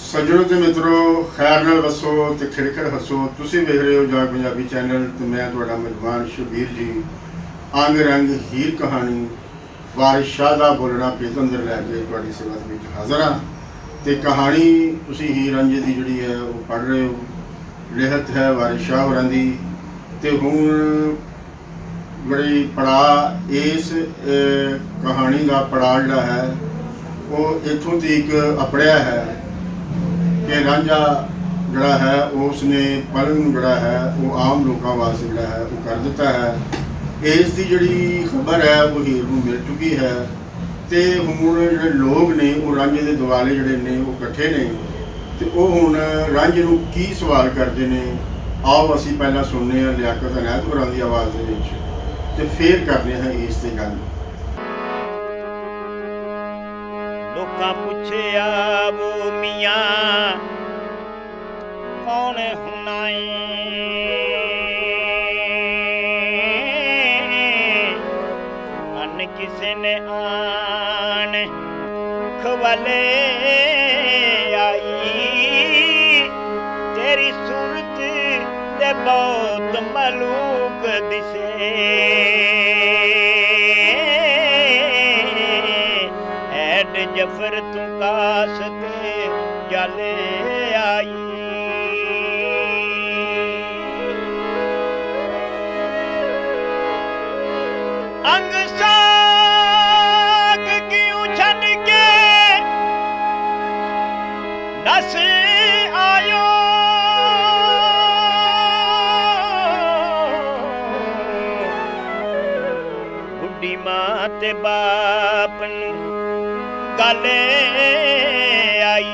सज्जनों ते मित्रों खैर नाल वसो ते खिड़खिड़ हसो। तुसीं वेख रहे हो जाग पंजाबी चैनल ते मैं तुहाडा मेजबान शबीर जी अंग रंग हीर कहानी वारिस शाह दा बोलना पेत अंदर लैके तुहाडी सेवा दे विच हाज़र हाँ। ते कहानी तुसीं हीर रांझे दी जिहड़ी है वो पढ़ रहे हो, लिखत है वारिस शाह होरां दी। ते हुण बड़ी पड़ा इस कहानी का पड़ा जिहड़ा है वो इत्थों तक अपड़िया है कि रांझा जड़ा है उसने पलन जड़ा है वो आम लोगों वास्ते जड़ा है वो कर दिता है। इसकी जड़ी खबर है वो हीर नूं मिल चुकी है। तो हुण जिहड़े लोग ने वो रांझे के दुआले जिहड़े ने वो इकट्ठे ने ते वो हुण रांझे नूं की सवाल करते हैं। आओ असीं पहलां सुनने हैं लियाकत अनैत होरां दी आवाज़ दे विच ते फिर करने हैं इस ते गल। लोकां पुछया वो मियां कौन हुनाई, अन किसे ने आन खवाले आई, तेरी सूरत ते बहुत मलूक दिसे, ऐड जफर तू कासते जाले आई। अंग साग क्यों छड़ के नस आयो, बुढ़ी मां ते बाप नू गले आई,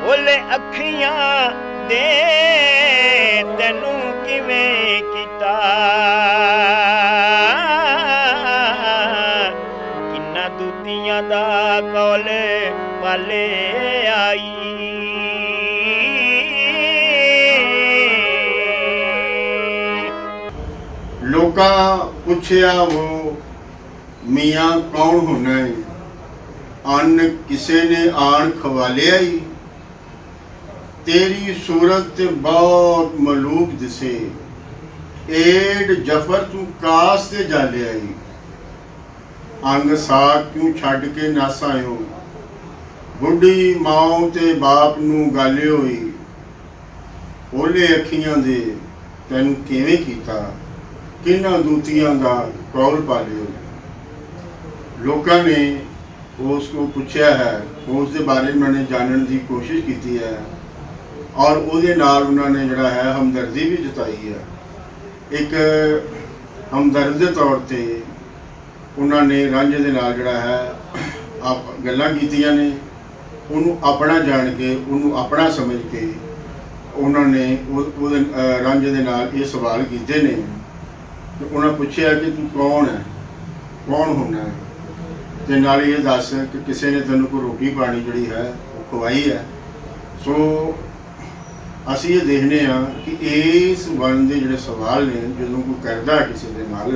बोले अखियां दे तेनू किवें कीता, किन्ना दूतियां दा कौल पाले आई। लोकां पुछया वो मियाँ कौन होना है, अन्न किसे ने आन खवाले आई, तेरी सूरत ते बहुत मलूक दिसे, एड जफर तू कास ते जाले आई, अंग साग क्यों छड़ के नस आयो, बुढ़ी माओ ते बाप नू गाले होई, ओले अखियां दे तैनू किवें कीता, किन्ना दूतियां दा कौल पालियो। लोगों ने उसको पूछा है, उसके बारे में उन्होंने जानने की कोशिश की है और उसदे नाल उन्होंने जड़ा है हमदर्दी भी जताई है। एक हमदर्द के तौर पर उन्होंने रांझे दे नाल जड़ा है आप गल्लां कीतियां ने, उन्होंने अपना जान के उन्होंने अपना समझ के उन्होंने रांझे दे नाल ये सवाल किए ने। तो उन्होंने पूछा कि तू कौन है, कौन होना है, ते नाल ये दस कि किसी ने तेन कोई रोटी पानी जी है वो खवाई है। सो असी ये देखने कि इस वन के जोड़े सवाल ने जो कोई करता है किसी के नाल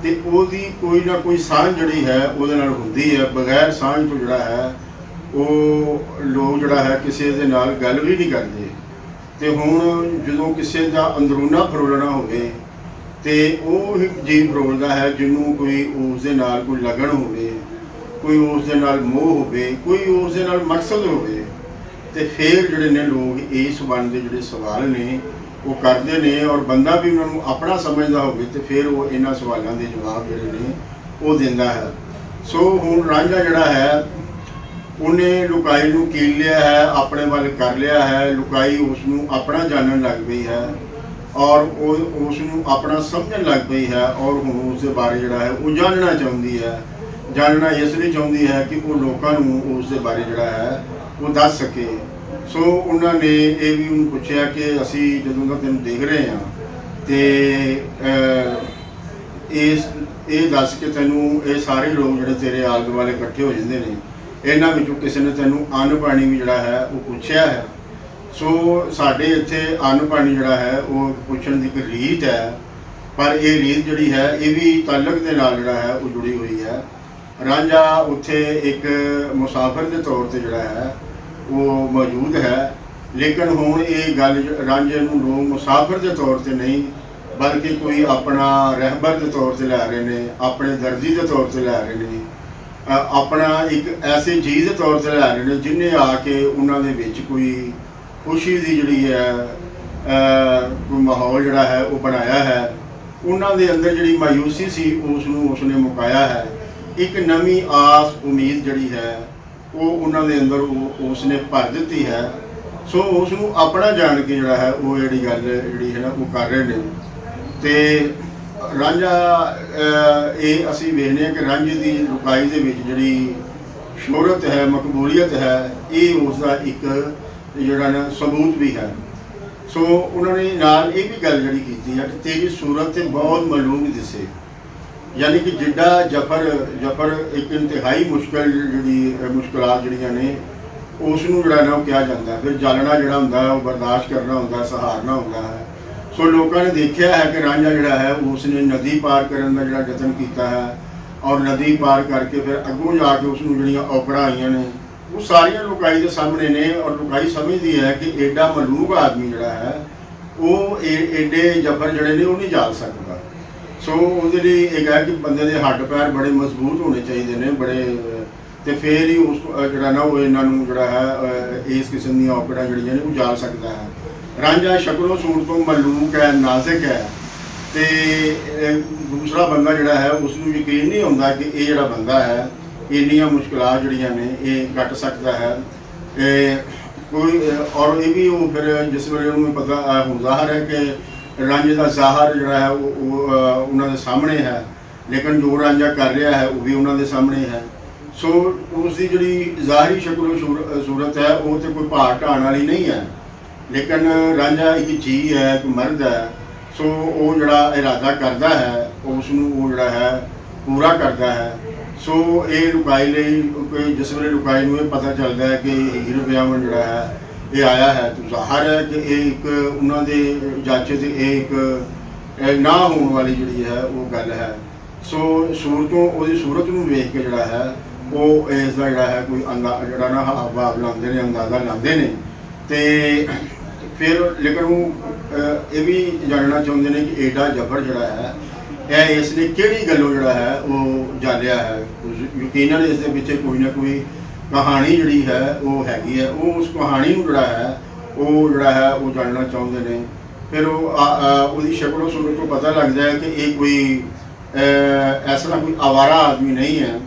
ते ओदी कोई ना कोई सांझ जी है वो होंदी है, बगैर सांझ तो जोड़ा है वो लोग जोड़ा है किसी के नाल गल भी नहीं करते। तो हुण जो किसी का अंदरूना फरोलना होवे ते वो जी फरोलदा है जिन्हों कोई उस दे नाल कोई लगन होवे, कोई उस दे नाल मोह होवे, कोई उस दे नाल मकसद होवे, ते फिर जिहड़े ने लोग इस वन के जिहड़े सवाल ने वो करते हैं और बंदा भी उन्होंने अपना समझदा होवे ते फिर वो इन्हां सवालों के जवाब जिहड़े ने वो दिंदा है। सो हुण रांझा जिहड़ा है उन्हें लुकाई नूं कील लिया है, अपने वाल कर लिया है, लुकाई उसनूं अपना जानन लग पई है और उसनूं अपना समझन लग पई है और हुण उसके बारे जिहड़ा है वो जानना चाहती है। जानना इसलिए चाहती है कि वो लोगों को उसके बारे जिहड़ा है वो दस सके। सो उन्होंने ये भी उन्होंने पूछा कि असी जदों दा तैनूं देख रहे हैं तो ये दस कि तैनूं ये सारे लोग जिहड़े तेरे आले दुआले इकट्ठे हो जाते हैं, इन्हां विचों किसी ने तैनूं अन्न पानी भी जिहड़ा है वो पूछया है। सो साडे इत्थे अन्न पानी जिहड़ा है वो पुछण दी एक रीत है, पर ये रीत जिहड़ी है ये भी तालक दे नाल जिहड़ा है वो जुड़ी हुई है। ਰਾਂਝਾ ਉੱਥੇ ਇੱਕ ਮੁਸਾਫਰ ਦੇ ਤੌਰ ਤੇ ਜਿਹੜਾ ਹੈ ਉਹ ਮੌਜੂਦ ਹੈ। ਲੇਕਿਨ ਹੁਣ ਇਹ ਗੱਲ ਰਾਂਝੇ ਨੂੰ ਲੋਕ ਮੁਸਾਫਰ ਦੇ ਤੌਰ ਤੇ ਨਹੀਂ ਬਲਕਿ ਕੋਈ ਆਪਣਾ ਰਹਿਬਰ ਦੇ ਤੌਰ ਤੇ ਲੈ ਰਹੇ ਨੇ, ਆਪਣੇ ਦਰਜੀ ਦੇ ਤੌਰ ਤੇ ਲੈ ਰਹੇ ਨੇ, ਆਪਣਾ ਇੱਕ ਐਸੇ ਚੀਜ਼ ਦੇ ਤੌਰ ਤੇ ਲੈ ਰਹੇ ਨੇ ਜਿਹਨੇ ਆ ਕੇ ਉਹਨਾਂ ਦੇ ਵਿੱਚ ਕੋਈ ਖੁਸ਼ੀ ਦੀ ਜਿਹੜੀ ਹੈ ਕੋਈ ਮਾਹੌਲ ਜਿਹੜਾ ਹੈ ਉਹ ਬਣਾਇਆ ਹੈ। ਉਹਨਾਂ ਦੇ ਅੰਦਰ ਜਿਹੜੀ ਮਾਯੂਸੀ ਸੀ ਉਸਨੇ ਮੁਕਾਇਆ ਹੈ। ਇੱਕ ਨਵੀਂ ਆਸ ਉਮੀਦ ਜਿਹੜੀ ਹੈ ਉਹ ਉਹਨਾਂ ਦੇ ਅੰਦਰ ਉਸਨੇ ਭਰ ਦਿੱਤੀ ਹੈ। ਸੋ ਉਸ ਨੂੰ ਆਪਣਾ ਜਾਣ ਕੇ ਜਿਹੜਾ ਹੈ ਉਹ ਜਿਹੜੀ ਗੱਲ ਜਿਹੜੀ ਹੈ ਨਾ ਉਹ ਕਰ ਰਹੇ ਨੇ। ਤੇ ਰਾਂਝਾ ਇਹ ਅਸੀਂ ਵੇਖਦੇ ਹਾਂ ਕਿ ਰਾਂਝੇ ਦੀ ਲੁਕਾਈ ਦੇ ਵਿੱਚ ਜਿਹੜੀ ਸ਼ੋਹਰਤ ਹੈ, ਮਕਬੂਲੀਅਤ ਹੈ, ਇਹ ਉਸ ਦਾ ਇੱਕ ਜਿਹੜਾ ਨਾ ਸਬੂਤ ਵੀ ਹੈ। ਸੋ ਉਹਨਾਂ ਨੇ ਨਾਲ ਇਹ ਵੀ ਗੱਲ ਜਿਹੜੀ ਕੀਤੀ ਹੈ ਕਿ ਤੇਰੀ ਸੂਰਤ ਤੇ ਬਹੁਤ ਮਲੂਮ ਦਿਸੇ, ਯਾਨੀ ਕਿ ਜਿੱਡਾ ਜਫਰ ਇੱਕ ਇੰਤਹਾਈ ਮੁਸ਼ਕਲਾਤ ਜਿਹੜੀਆਂ ਨੇ ਉਸ ਨੂੰ ਜਿਹੜਾ ਨਾ ਉਹ ਕਿਹਾ ਜਾਂਦਾ। ਫਿਰ ਜਾਲਣਾ ਜਿਹੜਾ ਹੁੰਦਾ ਉਹ ਬਰਦਾਸ਼ਤ ਕਰਨਾ ਹੁੰਦਾ, ਸਹਾਰਨਾ ਹੁੰਦਾ ਹੈ। ਸੋ ਲੋਕਾਂ ਨੇ ਦੇਖਿਆ ਹੈ ਕਿ ਰਾਂਝਾ ਜਿਹੜਾ ਹੈ ਉਸਨੇ ਨਦੀ ਪਾਰ ਕਰਨ ਦਾ ਜਿਹੜਾ ਯਤਨ ਕੀਤਾ ਹੈ ਔਰ ਨਦੀ ਪਾਰ ਕਰਕੇ ਫਿਰ ਅੱਗੋਂ ਜਾ ਕੇ ਉਸ ਨੂੰ ਜਿਹੜੀਆਂ ਔਕੜਾਂ ਆਈਆਂ ਨੇ ਉਹ ਸਾਰੀਆਂ ਲੁਕਾਈ ਦੇ ਸਾਹਮਣੇ ਨੇ। ਔਰ ਲੁਕਾਈ ਸਮਝਦੀ ਹੈ ਕਿ ਐਡਾ ਮਲੂਕ ਆਦਮੀ ਜਿਹੜਾ ਹੈ ਉਹ ਐਡੇ ਜਫਰ ਜਿਹੜੇ ਨੇ ਉਹ ਨਹੀਂ ਜਾਲ ਸਕਦਾ। ਸੋ ਉਹਦੇ ਲਈ ਇਹ ਹੈ ਕਿ ਬੰਦੇ ਦੇ ਹੱਡ ਪੈਰ ਬੜੇ ਮਜ਼ਬੂਤ ਹੋਣੇ ਚਾਹੀਦੇ ਨੇ, ਬੜੇ, ਤੇ ਫਿਰ ਹੀ ਉਸ ਜਿਹੜਾ ਨਾ ਉਹ ਇਹਨਾਂ ਨੂੰ ਜਿਹੜਾ ਹੈ ਇਸ ਕਿਸਮ ਦੀਆਂ ਔਕੜਾਂ ਜਿਹੜੀਆਂ ਨੇ ਉਹ ਜਾਲ ਸਕਦਾ ਹੈ। ਰਾਂਝਾ ਸ਼ਕਲੋਂ ਸੂਰਤ ਤੋਂ ਮਲੂਕ ਹੈ, ਨਾਜ਼ੁਕ ਹੈ, ਤੇ ਦੂਸਰਾ ਬੰਦਾ ਜਿਹੜਾ ਹੈ ਉਸ ਨੂੰ ਯਕੀਨ ਨਹੀਂ ਹੁੰਦਾ ਕਿ ਇਹ ਜਿਹੜਾ ਬੰਦਾ ਹੈ ਇੰਨੀਆਂ ਮੁਸ਼ਕਲਾਂ ਜਿਹੜੀਆਂ ਨੇ ਇਹ ਕੱਟ ਸਕਦਾ ਹੈ। ਕੋਈ ਔਰ ਇਹ ਵੀ ਉਹ ਫਿਰ ਜਿਸ ਵੇਲੇ ਉਹਨੂੰ ਪਤਾ ਹੁਣ ਜ਼ਾਹਰ ਹੈ ਕਿ ਰਾਂਝੇ ਦਾ ਜ਼ਾਹਰ ਜਿਹੜਾ ਹੈ ਉਹ ਉਹਨਾਂ ਦੇ ਸਾਹਮਣੇ ਹੈ, ਲੇਕਿਨ ਜੋ ਰਾਂਝਾ ਕਰ ਰਿਹਾ ਹੈ ਉਹ ਵੀ ਉਹਨਾਂ ਦੇ ਸਾਹਮਣੇ ਹੈ। ਸੋ ਉਸ ਦੀ ਜਿਹੜੀ ਜ਼ਾਹਰੀ ਸ਼ਕਲ ਸੂਰਤ ਹੈ ਉਹ ਤੇ ਕੋਈ ਭਾਰ ਢਾਣ ਵਾਲੀ ਨਹੀਂ ਹੈ, ਲੇਕਿਨ ਰਾਂਝਾ ਇੱਕ ਜੀ ਹੈ, ਇੱਕ ਮਰਦ ਹੈ। ਸੋ ਉਹ ਜਿਹੜਾ ਇਰਾਦਾ ਕਰਦਾ ਹੈ ਉਸ ਨੂੰ ਉਹ ਜਿਹੜਾ ਹੈ ਪੂਰਾ ਕਰਦਾ ਹੈ। ਸੋ ਇਹ ਲੁਕਾਈ ਲਈ ਜਿਸ ਵੇਲੇ ਲੁਕਾਈ ਨੂੰ ਇਹ ਪਤਾ ਚੱਲਦਾ ਹੈ ਕਿ ਹੀਰ ਵਿਆਹਣ ਜਿਹੜਾ ਹੈ ਇਹ ਆਇਆ ਹੈ, ਤਾਂ ਜ਼ਾਹਰ ਹੈ ਕਿ ਇਹ ਇੱਕ ਉਹਨਾਂ ਦੇ ਜਾਚੇ ਤੇ ਇਹ ਇੱਕ ਨਾ ਹੋਣ ਵਾਲੀ ਜਿਹੜੀ ਹੈ ਉਹ ਗੱਲ ਹੈ। ਸੋ ਉਹਦੀ ਸੂਰਤ ਨੂੰ ਵੇਖ ਕੇ ਜਿਹੜਾ ਹੈ ਉਹ ਇਸ ਦਾ ਜਿਹੜਾ ਹੈ ਕੋਈ ਜਿਹੜਾ ਨਾ ਹਾਵ ਭਾਵ ਲਾਉਂਦੇ ਨੇ, ਅੰਦਾਜ਼ਾ ਲਾਉਂਦੇ ਨੇ। ਤੇ ਫਿਰ ਲੇਕਿਨ ਉਹ ਇਹ ਵੀ ਜਾਣਨਾ ਚਾਹੁੰਦੇ ਨੇ ਕਿ ਐਡਾ ਜਬਰ ਜਿਹੜਾ ਹੈ ਇਹ ਇਸ ਨੇ ਕਿਹੜੀ ਗੱਲੋਂ ਜਿਹੜਾ ਹੈ ਉਹ ਜਾਲਿਆ ਹੈ। ਯਕੀਨਨ ਇਸ ਦੇ ਪਿੱਛੇ ਕੋਈ ਨਾ ਕੋਈ ਕਹਾਣੀ ਜਿਹੜੀ ਹੈ ਉਹ ਹੈਗੀ ਹੈ। ਉਹ ਉਸ ਕਹਾਣੀ ਨੂੰ ਜਿਹੜਾ ਹੈ ਉਹ ਜਾਣਨਾ ਚਾਹੁੰਦੇ ਨੇ। ਫਿਰ ਉਹਦੀ ਸ਼ਕਲ ਸੂਰਤ ਤੋਂ ਪਤਾ ਲੱਗਦਾ ਹੈ ਕਿ ਇਹ ਕੋਈ ਐਸਾ ਕੋਈ ਆਵਾਰਾ ਆਦਮੀ ਨਹੀਂ ਹੈ,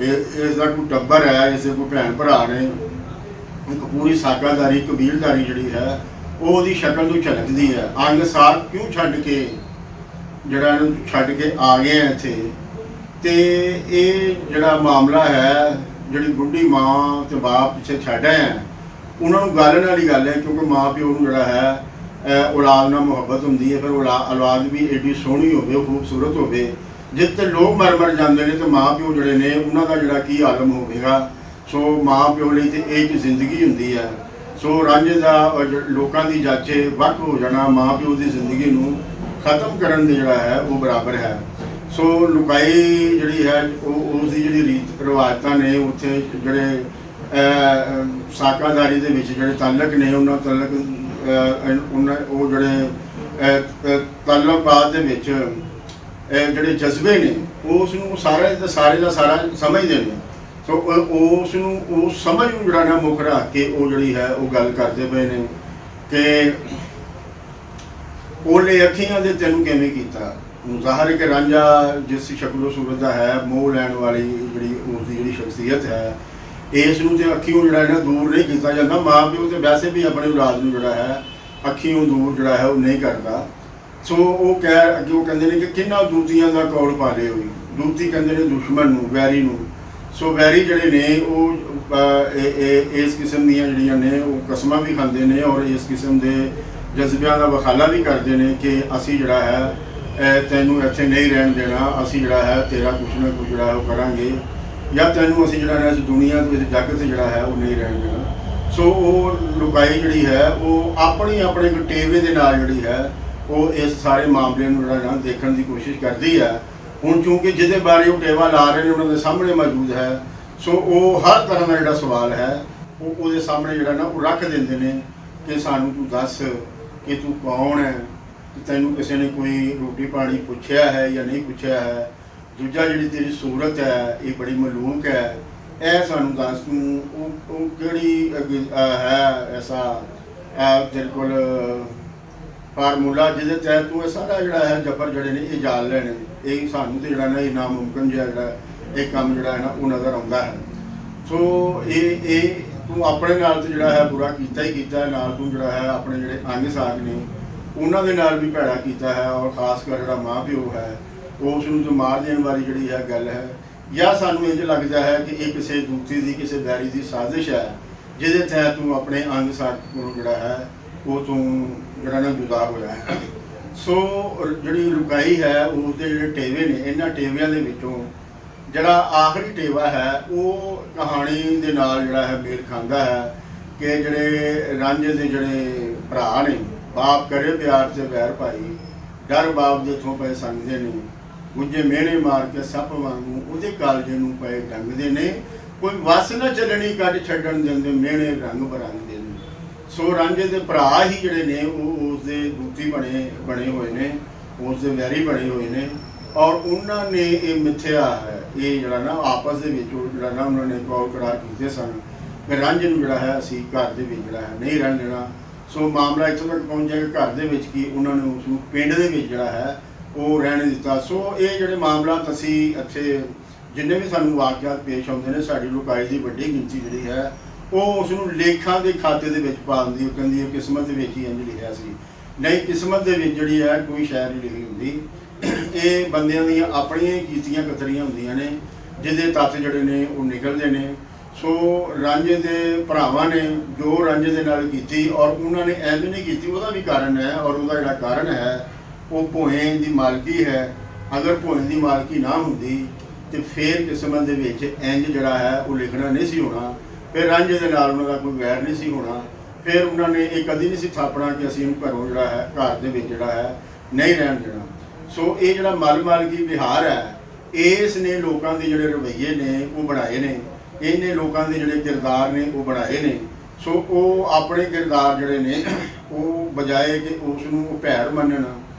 ਇਸ ਦਾ ਕੋਈ ਟੱਬਰ ਹੈ, ਇਸ ਦੇ ਕੋਈ ਭੈਣ ਭਰਾ ਨੇ। ਇੱਕ ਪੂਰੀ ਸਾਕਾਦਾਰੀ, ਕਬੀਲਦਾਰੀ ਜਿਹੜੀ ਹੈ ਉਹ ਉਹਦੀ ਸ਼ਕਲ ਤੋਂ ਝਲਕਦੀ ਹੈ। ਅੰਗ ਸਾਕ ਕਿਉਂ ਛੱਡ ਕੇ ਜਿਹੜਾ ਇਹਨੂੰ ਛੱਡ ਕੇ ਆ ਗਏ ਆ ਇੱਥੇ। ਤੇ ਇਹ ਜਿਹੜਾ ਮਾਮਲਾ ਹੈ, ਜਿਹੜੀ ਬੁੱਢੀ ਮਾਂ ਤੇ ਬਾਪ ਪਿੱਛੇ ਛੱਡ ਆਏ ਆ, ਉਹਨਾਂ ਨੂੰ ਗੱਲ ਵਾਲੀ ਗੱਲ ਹੈ, ਕਿਉਂਕਿ ਮਾਂ ਪਿਓ ਨੂੰ ਜਿਹੜਾ ਹੈ ਔਲਾਦ ਨਾਲ ਮੁਹੱਬਤ ਹੁੰਦੀ ਹੈ। ਫਿਰ ਔਲਾਦ ਵੀ ਐਡੀ ਸੋਹਣੀ ਹੋਵੇ, ਖੂਬਸੂਰਤ ਹੋਵੇ, ਜਿੱਥੇ ਲੋਕ ਮਰ ਜਾਂਦੇ ਨੇ ਤੇ ਮਾਂ ਪਿਓ ਜਿਹੜੇ ਨੇ ਉਹਨਾਂ ਦਾ ਜਿਹੜਾ ਕੀ ਆਲਮ ਹੋਵੇਗਾ। ਸੋ ਮਾਂ ਪਿਓ ਲਈ ਤੇ ਇਹ ਇੱਕ ਜ਼ਿੰਦਗੀ ਹੁੰਦੀ ਹੈ। ਸੋ ਰਾਂਝੇ ਦਾ ਲੋਕਾਂ ਦੀ ਜਾਚੇ ਵੱਖ ਹੋ ਜਾਣਾ ਮਾਂ ਪਿਓ ਦੀ ਜ਼ਿੰਦਗੀ ਨੂੰ ਖਤਮ ਕਰਨ ਦੇ ਜਿਹੜਾ ਹੈ ਉਹ ਬਰਾਬਰ ਹੈ। ਸੋ ਲੁਕਾਈ ਜਿਹੜੀ ਹੈ ਉਹ ਉਸ ਦੀ ਜਿਹੜੀ ਰੀਤ ਰਿਵਾਇਤਾਂ ਨੇ ਉੱਥੇ ਜਿਹੜੇ ਸਾਕਾਦਾਰੀ ਦੇ ਵਿੱਚ ਜਿਹੜੇ ਤਾਲਕ ਨੇ ਉਹਨਾਂ ਉਹ ਜਿਹੜੇ ਤਾਲੁਕਾਤ ਦੇ ਵਿੱਚ ਜਿਹੜੇ ਜਜ਼ਬੇ ਨੇ ਉਸ ਨੂੰ ਸਾਰੇ ਦਾ ਸਾਰਾ ਸਮਝਦੇ ਨੇ। ਸੋ ਉਸ ਨੂੰ ਉਸ ਸਮਝ ਨੂੰ ਜਿਹੜਾ ਨਾ ਮੁੱਖ ਰੱਖ ਕੇ ਉਹ ਜਿਹੜੀ ਹੈ ਉਹ ਗੱਲ ਕਰਦੇ ਪਏ ਨੇ ਕਿ ਉਹਲੇ ਅੱਖੀਆਂ ਦੇ ਤੈਨੂੰ ਕਿਵੇਂ ਕੀਤਾ। ਜ਼ਾਹਰ ਹੈ ਕਿ ਰਾਂਝਾ ਜਿਸ ਸ਼ਕਲ ਸੂਰਤ ਦਾ ਹੈ, ਮੋਹ ਲੈਣ ਵਾਲੀ ਜਿਹੜੀ ਉਸ ਦੀ ਜਿਹੜੀ ਸ਼ਖਸੀਅਤ ਹੈ, ਇਸ ਨੂੰ ਤੇ ਅੱਖੀਓਂ ਜਿਹੜਾ ਨਾ ਦੂਰ ਨਹੀਂ ਕੀਤਾ ਜਾਂਦਾ। ਮਾਂ ਪਿਓ ਤੇ ਵੈਸੇ ਵੀ ਆਪਣੀ ਔਲਾਦ ਨੂੰ ਜਿਹੜਾ ਹੈ ਅੱਖੀਓਂ ਦੂਰ ਜਿਹੜਾ ਹੈ ਉਹ ਨਹੀਂ ਕਰਦਾ। ਸੋ ਉਹ ਅੱਗੇ ਉਹ ਕਹਿੰਦੇ ਨੇ ਕਿ ਕਿੰਨਾ ਦੂਤੀਆਂ ਦਾ ਕੌਲ ਪਾਲੇ ਹੋਈ। ਦੂਤੀ ਕਹਿੰਦੇ ਨੇ ਦੁਸ਼ਮਣ ਨੂੰ, ਵੈਰੀ ਨੂੰ। ਸੋ ਵੈਰੀ ਜਿਹੜੇ ਨੇ ਉਹ ਇਸ ਕਿਸਮ ਦੀਆਂ ਜਿਹੜੀਆਂ ਨੇ ਉਹ ਕਸਮਾਂ ਵੀ ਖਾਂਦੇ ਨੇ ਔਰ ਇਸ ਕਿਸਮ ਦੇ ਜਜ਼ਬਿਆਂ ਦਾ ਵਖਾਲਾ ਵੀ ਕਰਦੇ ਨੇ ਕਿ ਅਸੀਂ ਜਿਹੜਾ ਹੈ ਤੈਨੂੰ ਇੱਥੇ ਨਹੀਂ ਰਹਿਣ ਦੇਣਾ, ਅਸੀਂ ਜਿਹੜਾ ਹੈ ਤੇਰਾ ਕੁਛ ਨਾ ਕੁਛ ਜਿਹੜਾ ਹੈ ਉਹ ਕਰਾਂਗੇ, ਜਾਂ ਤੈਨੂੰ ਅਸੀਂ ਜਿਹੜਾ ਹੈ ਇਸ ਦੁਨੀਆ ਦੇ ਵਿੱਚ ਜੱਗ 'ਤੇ ਜਿਹੜਾ ਹੈ ਉਹ ਨਹੀਂ ਰਹਿਣ ਦੇਣਾ। ਸੋ ਉਹ ਲੁਕਾਈ ਜਿਹੜੀ ਹੈ ਉਹ ਆਪਣੇ ਟੇਵੇ ਦੇ ਨਾਲ ਜਿਹੜੀ ਹੈ ਉਹ ਇਸ ਸਾਰੇ ਮਾਮਲੇ ਨੂੰ ਜਿਹੜਾ ਨਾ ਦੇਖਣ ਦੀ ਕੋਸ਼ਿਸ਼ ਕਰਦੀ ਹੈ ਹੁਣ ਚूंकि ਜਿਹਦੇ ਬਾਰੇ ਉਹ ਟੇਵਾ ਲਾ ਰਹੇ ਨੇ ਉਹਨਾਂ ਦੇ ਸਾਹਮਣੇ ਮੌਜੂਦ ਹੈ, ਸੋ ਉਹ ਹਰ ਤਰ੍ਹਾਂ ਦਾ ਜਿਹੜਾ ਸਵਾਲ ਹੈ ਉਹ ਉਹਦੇ ਸਾਹਮਣੇ ਜਿਹੜਾ ਨਾ ਉਹ ਰੱਖ ਦਿੰਦੇ ਨੇ ਕਿ ਸਾਨੂੰ ਤੂੰ ਦੱਸ ਕਿ ਤੂੰ ਕੌਣ ਹੈ, ਤੈਨੂੰ ਕਿਸੇ ਨੇ ਕੋਈ ਰੋਟੀ ਪਾਣੀ ਪੁੱਛਿਆ ਹੈ ਜਾਂ ਨਹੀਂ ਪੁੱਛਿਆ ਹੈ। ਦੂਜਾ ਜਿਹੜੀ ਤੇਰੀ ਸੂਰਤ ਹੈ ਇਹ ਬੜੀ ਮਲੂਕ ਹੈ, ਇਹ ਸਾਨੂੰ ਦੱਸ ਤੂੰ ਉਹ ਕਿਹੜੀ ਹੈ ਐਸਾ ਤੇਰੇ ਕੋਲ ਫਾਰਮੂਲਾ ਜਿਹਦੇ ਤਹਿਤ ਤੂੰ ਇਹ ਸਾਰਾ ਜਿਹੜਾ ਹੈ ਜਬਰ ਜਿਹੜੇ ਨੇ ਇਹ ਜਾਲ ਲੈਣੇ। ਇਹ ਸਾਨੂੰ ਤੇ ਜਿਹੜਾ ਨਾ ਇਹ ਨਾਮੁਮਕਿਨ ਜਿਹਾ ਜਿਹੜਾ ਇਹ ਕੰਮ ਜਿਹੜਾ ਹੈ ਨਾ ਉਹ ਨਜ਼ਰ ਆਉਂਦਾ ਹੈ। ਸੋ ਇਹ ਤੂੰ ਆਪਣੇ ਨਾਲ ਤੇ ਜਿਹੜਾ ਹੈ ਬੁਰਾ ਕੀਤਾ ਹੀ ਕੀਤਾ, ਨਾਲ ਤੂੰ ਜਿਹੜਾ ਹੈ ਆਪਣੇ ਜਿਹੜੇ ਅੰਗ ਸਾਗ ਨੇ ਉਹਨਾਂ ਦੇ ਨਾਲ ਵੀ ਭੈੜਾ ਕੀਤਾ ਹੈ, ਔਰ ਖਾਸ ਕਰ ਜਿਹੜਾ ਮਾਂ ਪਿਓ ਹੈ ਉਸ ਨੂੰ ਜੋ ਮਾਰ ਦੇਣ ਵਾਲੀ ਜਿਹੜੀ ਹੈ ਗੱਲ ਹੈ। ਜਾਂ ਸਾਨੂੰ ਇੰਝ ਲੱਗਦਾ ਹੈ ਕਿ ਇਹ ਕਿਸੇ ਦੂਤੀ ਦੀ ਕਿਸੇ ਬੈਰੀ ਦੀ ਸਾਜ਼ਿਸ਼ ਹੈ ਜਿਹਦੇ ਤਹਿਤ ਤੂੰ ਆਪਣੇ ਅੰਗ ਸਾਗ ਨੂੰ ਜਿਹੜਾ ਹੈ ਉਹ ਤੂੰ ਜਿਹੜਾ ਨਾ ਜੁਦਾ ਹੋਇਆ ਹੈ। ਸੋ ਜਿਹੜੀ ਲੁਕਾਈ ਹੈ ਉਸਦੇ ਜਿਹੜੇ ਟੇਵੇ ਨੇ, ਇਹਨਾਂ ਟੇਵਿਆਂ ਦੇ ਵਿੱਚੋਂ ਜਿਹੜਾ ਆਖਰੀ ਟੇਵਾ ਹੈ ਉਹ ਕਹਾਣੀ ਦੇ ਨਾਲ ਜਿਹੜਾ ਹੈ ਮੇਲ ਖਾਂਦਾ ਹੈ ਕਿ ਜਿਹੜੇ ਰਾਂਝੇ ਦੇ ਜਿਹੜੇ ਭਰਾ ਨੇ, ਬਾਪ ਕਰੇ ਪਿਆਰ ਤੇ ਵੈਰ ਭਾਈ, ਡਰ ਬਾਪ ਦੇ ਥੋਂ ਪਏ ਸੰਗਦੇ ਨੇ, ਗੁੱਜੇ ਮਿਹਣੇ ਮਾਰ ਕੇ ਸੱਪ ਵਾਂਗੂ ਉਹਦੇ ਕਾਲਜੇ ਨੂੰ ਪਏ ਡੰਗਦੇ ਨੇ, ਕੋਈ ਵਸ ਨਾ ਚੱਲਣੀ ਕੱਢ ਛੱਡਣ ਦਿੰਦੇ ਮਿਹਣੇ ਰੰਗ ਬਰੰਗਦੇ ਨੇ। ਸੋ ਰਾਂਝੇ ਦੇ ਭਰਾ ਹੀ ਜਿਹੜੇ ਨੇ ਉਹ ਉਸਦੇ ਦੂਤੀ ਬਣੇ ਹੋਏ ਨੇ, ਉਸਦੇ ਵੈਰੀ ਬਣੇ ਹੋਏ ਨੇ, ਔਰ ਉਹਨਾਂ ਨੇ ਇਹ ਮਿੱਥਿਆ ਹੈ ਇਹ ਜਿਹੜਾ ਨਾ ਆਪਸ ਦੇ ਵਿੱਚ ਜਿਹੜਾ ਨਾ ਉਹਨਾਂ ਨੇ ਕੌਲ ਕਰਾਰ ਕੀਤੇ ਸਨ ਕਿ ਰਾਂਝੇ ਨੂੰ ਜਿਹੜਾ ਹੈ ਅਸੀਂ ਘਰ ਦੇ ਵਿੱਚ ਜਿਹੜਾ ਹੈ ਨਹੀਂ ਰਹਿਣ ਦੇਣਾ। ਸੋ ਮਾਮਲਾ ਇੱਥੋਂ ਤੱਕ ਪਹੁੰਚਿਆ ਕਿ ਘਰ ਦੇ ਵਿੱਚ ਕੀ ਉਹਨਾਂ ਨੇ ਉਸ ਨੂੰ ਪਿੰਡ ਦੇ ਵਿੱਚ ਜਿਹੜਾ ਹੈ ਉਹ ਰਹਿਣ ਦਿੱਤਾ। ਸੋ ਇਹ ਜਿਹੜੇ ਮਾਮਲਾ ਅਸੀਂ ਇੱਥੇ ਜਿੰਨੇ ਵੀ ਸਾਨੂੰ ਵਾਕਿਆਤ ਪੇਸ਼ ਆਉਂਦੇ ਨੇ, ਸਾਡੀ ਲੁਕਾਈ ਦੀ ਵੱਡੀ ਗਿਣਤੀ ਜਿਹੜੀ ਹੈ ਉਹ ਉਸ ਨੂੰ ਲੇਖਾਂ ਦੇ ਖਾਤੇ ਦੇ ਵਿੱਚ ਪਾ ਦਿੰਦੀ। ਉਹ ਕਹਿੰਦੀ ਹੈ ਕਿਸਮਤ ਦੇ ਵਿੱਚ ਹੀ ਇੰਝ ਲਿਖਿਆ ਸੀ। ਨਹੀਂ, ਕਿਸਮਤ ਦੇ ਵਿੱਚ ਜਿਹੜੀ ਹੈ ਕੋਈ ਸ਼ਾਇਰ ਨਹੀਂ ਲਿਖੀ ਹੁੰਦੀ। ਇਹ ਬੰਦਿਆਂ ਦੀਆਂ ਆਪਣੀਆਂ ਕੀਤੀਆਂ ਕਤਰੀਆਂ ਹੁੰਦੀਆਂ ਨੇ ਜਿਹਦੇ ਤੱਤ ਜਿਹੜੇ ਨੇ ਉਹ ਨਿਕਲਦੇ ਨੇ। ਸੋ ਰਾਂਝੇ ਦੇ ਭਰਾਵਾਂ ਨੇ ਜੋ ਰਾਂਝੇ ਦੇ ਨਾਲ ਕੀਤੀ ਔਰ ਉਹਨਾਂ ਨੇ ਐਵੇਂ ਨਹੀਂ ਕੀਤੀ, ਉਹਦਾ ਵੀ ਕਾਰਨ ਹੈ, ਔਰ ਉਹਦਾ ਜਿਹੜਾ ਕਾਰਨ ਹੈ ਉਹ ਭੋਏ ਦੀ ਮਾਲਕੀ ਹੈ। ਅਗਰ ਭੋਏ ਦੀ ਮਾਲਕੀ ਨਾ ਹੁੰਦੀ ਤੇ ਫਿਰ ਕਿਸਮਤ ਦੇ ਵਿੱਚ ਇੰਜ ਜਿਹੜਾ ਹੈ ਉਹ ਲਿਖਣਾ ਨਹੀਂ ਸੀ ਹੋਣਾ, ਫਿਰ ਰਾਂਝੇ ਦੇ ਨਾਲ ਉਹਨਾਂ ਦਾ ਕੋਈ ਵੈਰ ਨਹੀਂ ਸੀ ਹੋਣਾ, ਫਿਰ ਉਹਨਾਂ ਨੇ ਇਹ ਕਦੀ ਨਹੀਂ ਸੀ ਥਾਪਣਾ ਕਿ ਅਸੀਂ ਇਹਨੂੰ ਘਰੋਂ ਜਿਹੜਾ ਹੈ ਘਰ ਦੇ ਵਿੱਚ ਜਿਹੜਾ ਹੈ ਨਹੀਂ ਰਹਿਣ ਦੇਣਾ। ਸੋ ਇਹ ਜਿਹੜਾ ਮਲ ਮਾਲਕੀ ਵਿਹਾਰ ਹੈ ਇਸ ਨੇ ਲੋਕਾਂ ਦੇ ਜਿਹੜੇ ਰਵੱਈਏ ਨੇ ਉਹ ਬਣਾਏ ਨੇ, ਇਹਨੇ ਲੋਕਾਂ ਦੇ ਜਿਹੜੇ ਕਿਰਦਾਰ ਨੇ ਉਹ ਬਣਾਏ ਨੇ। ਸੋ ਉਹ ਆਪਣੇ ਕਿਰਦਾਰ ਜਿਹੜੇ ਨੇ ਉਹ ਬਜਾਏ ਕਿ ਉਸ ਨੂੰ ਉਹ ਭੈੜ ਮੰਨਣ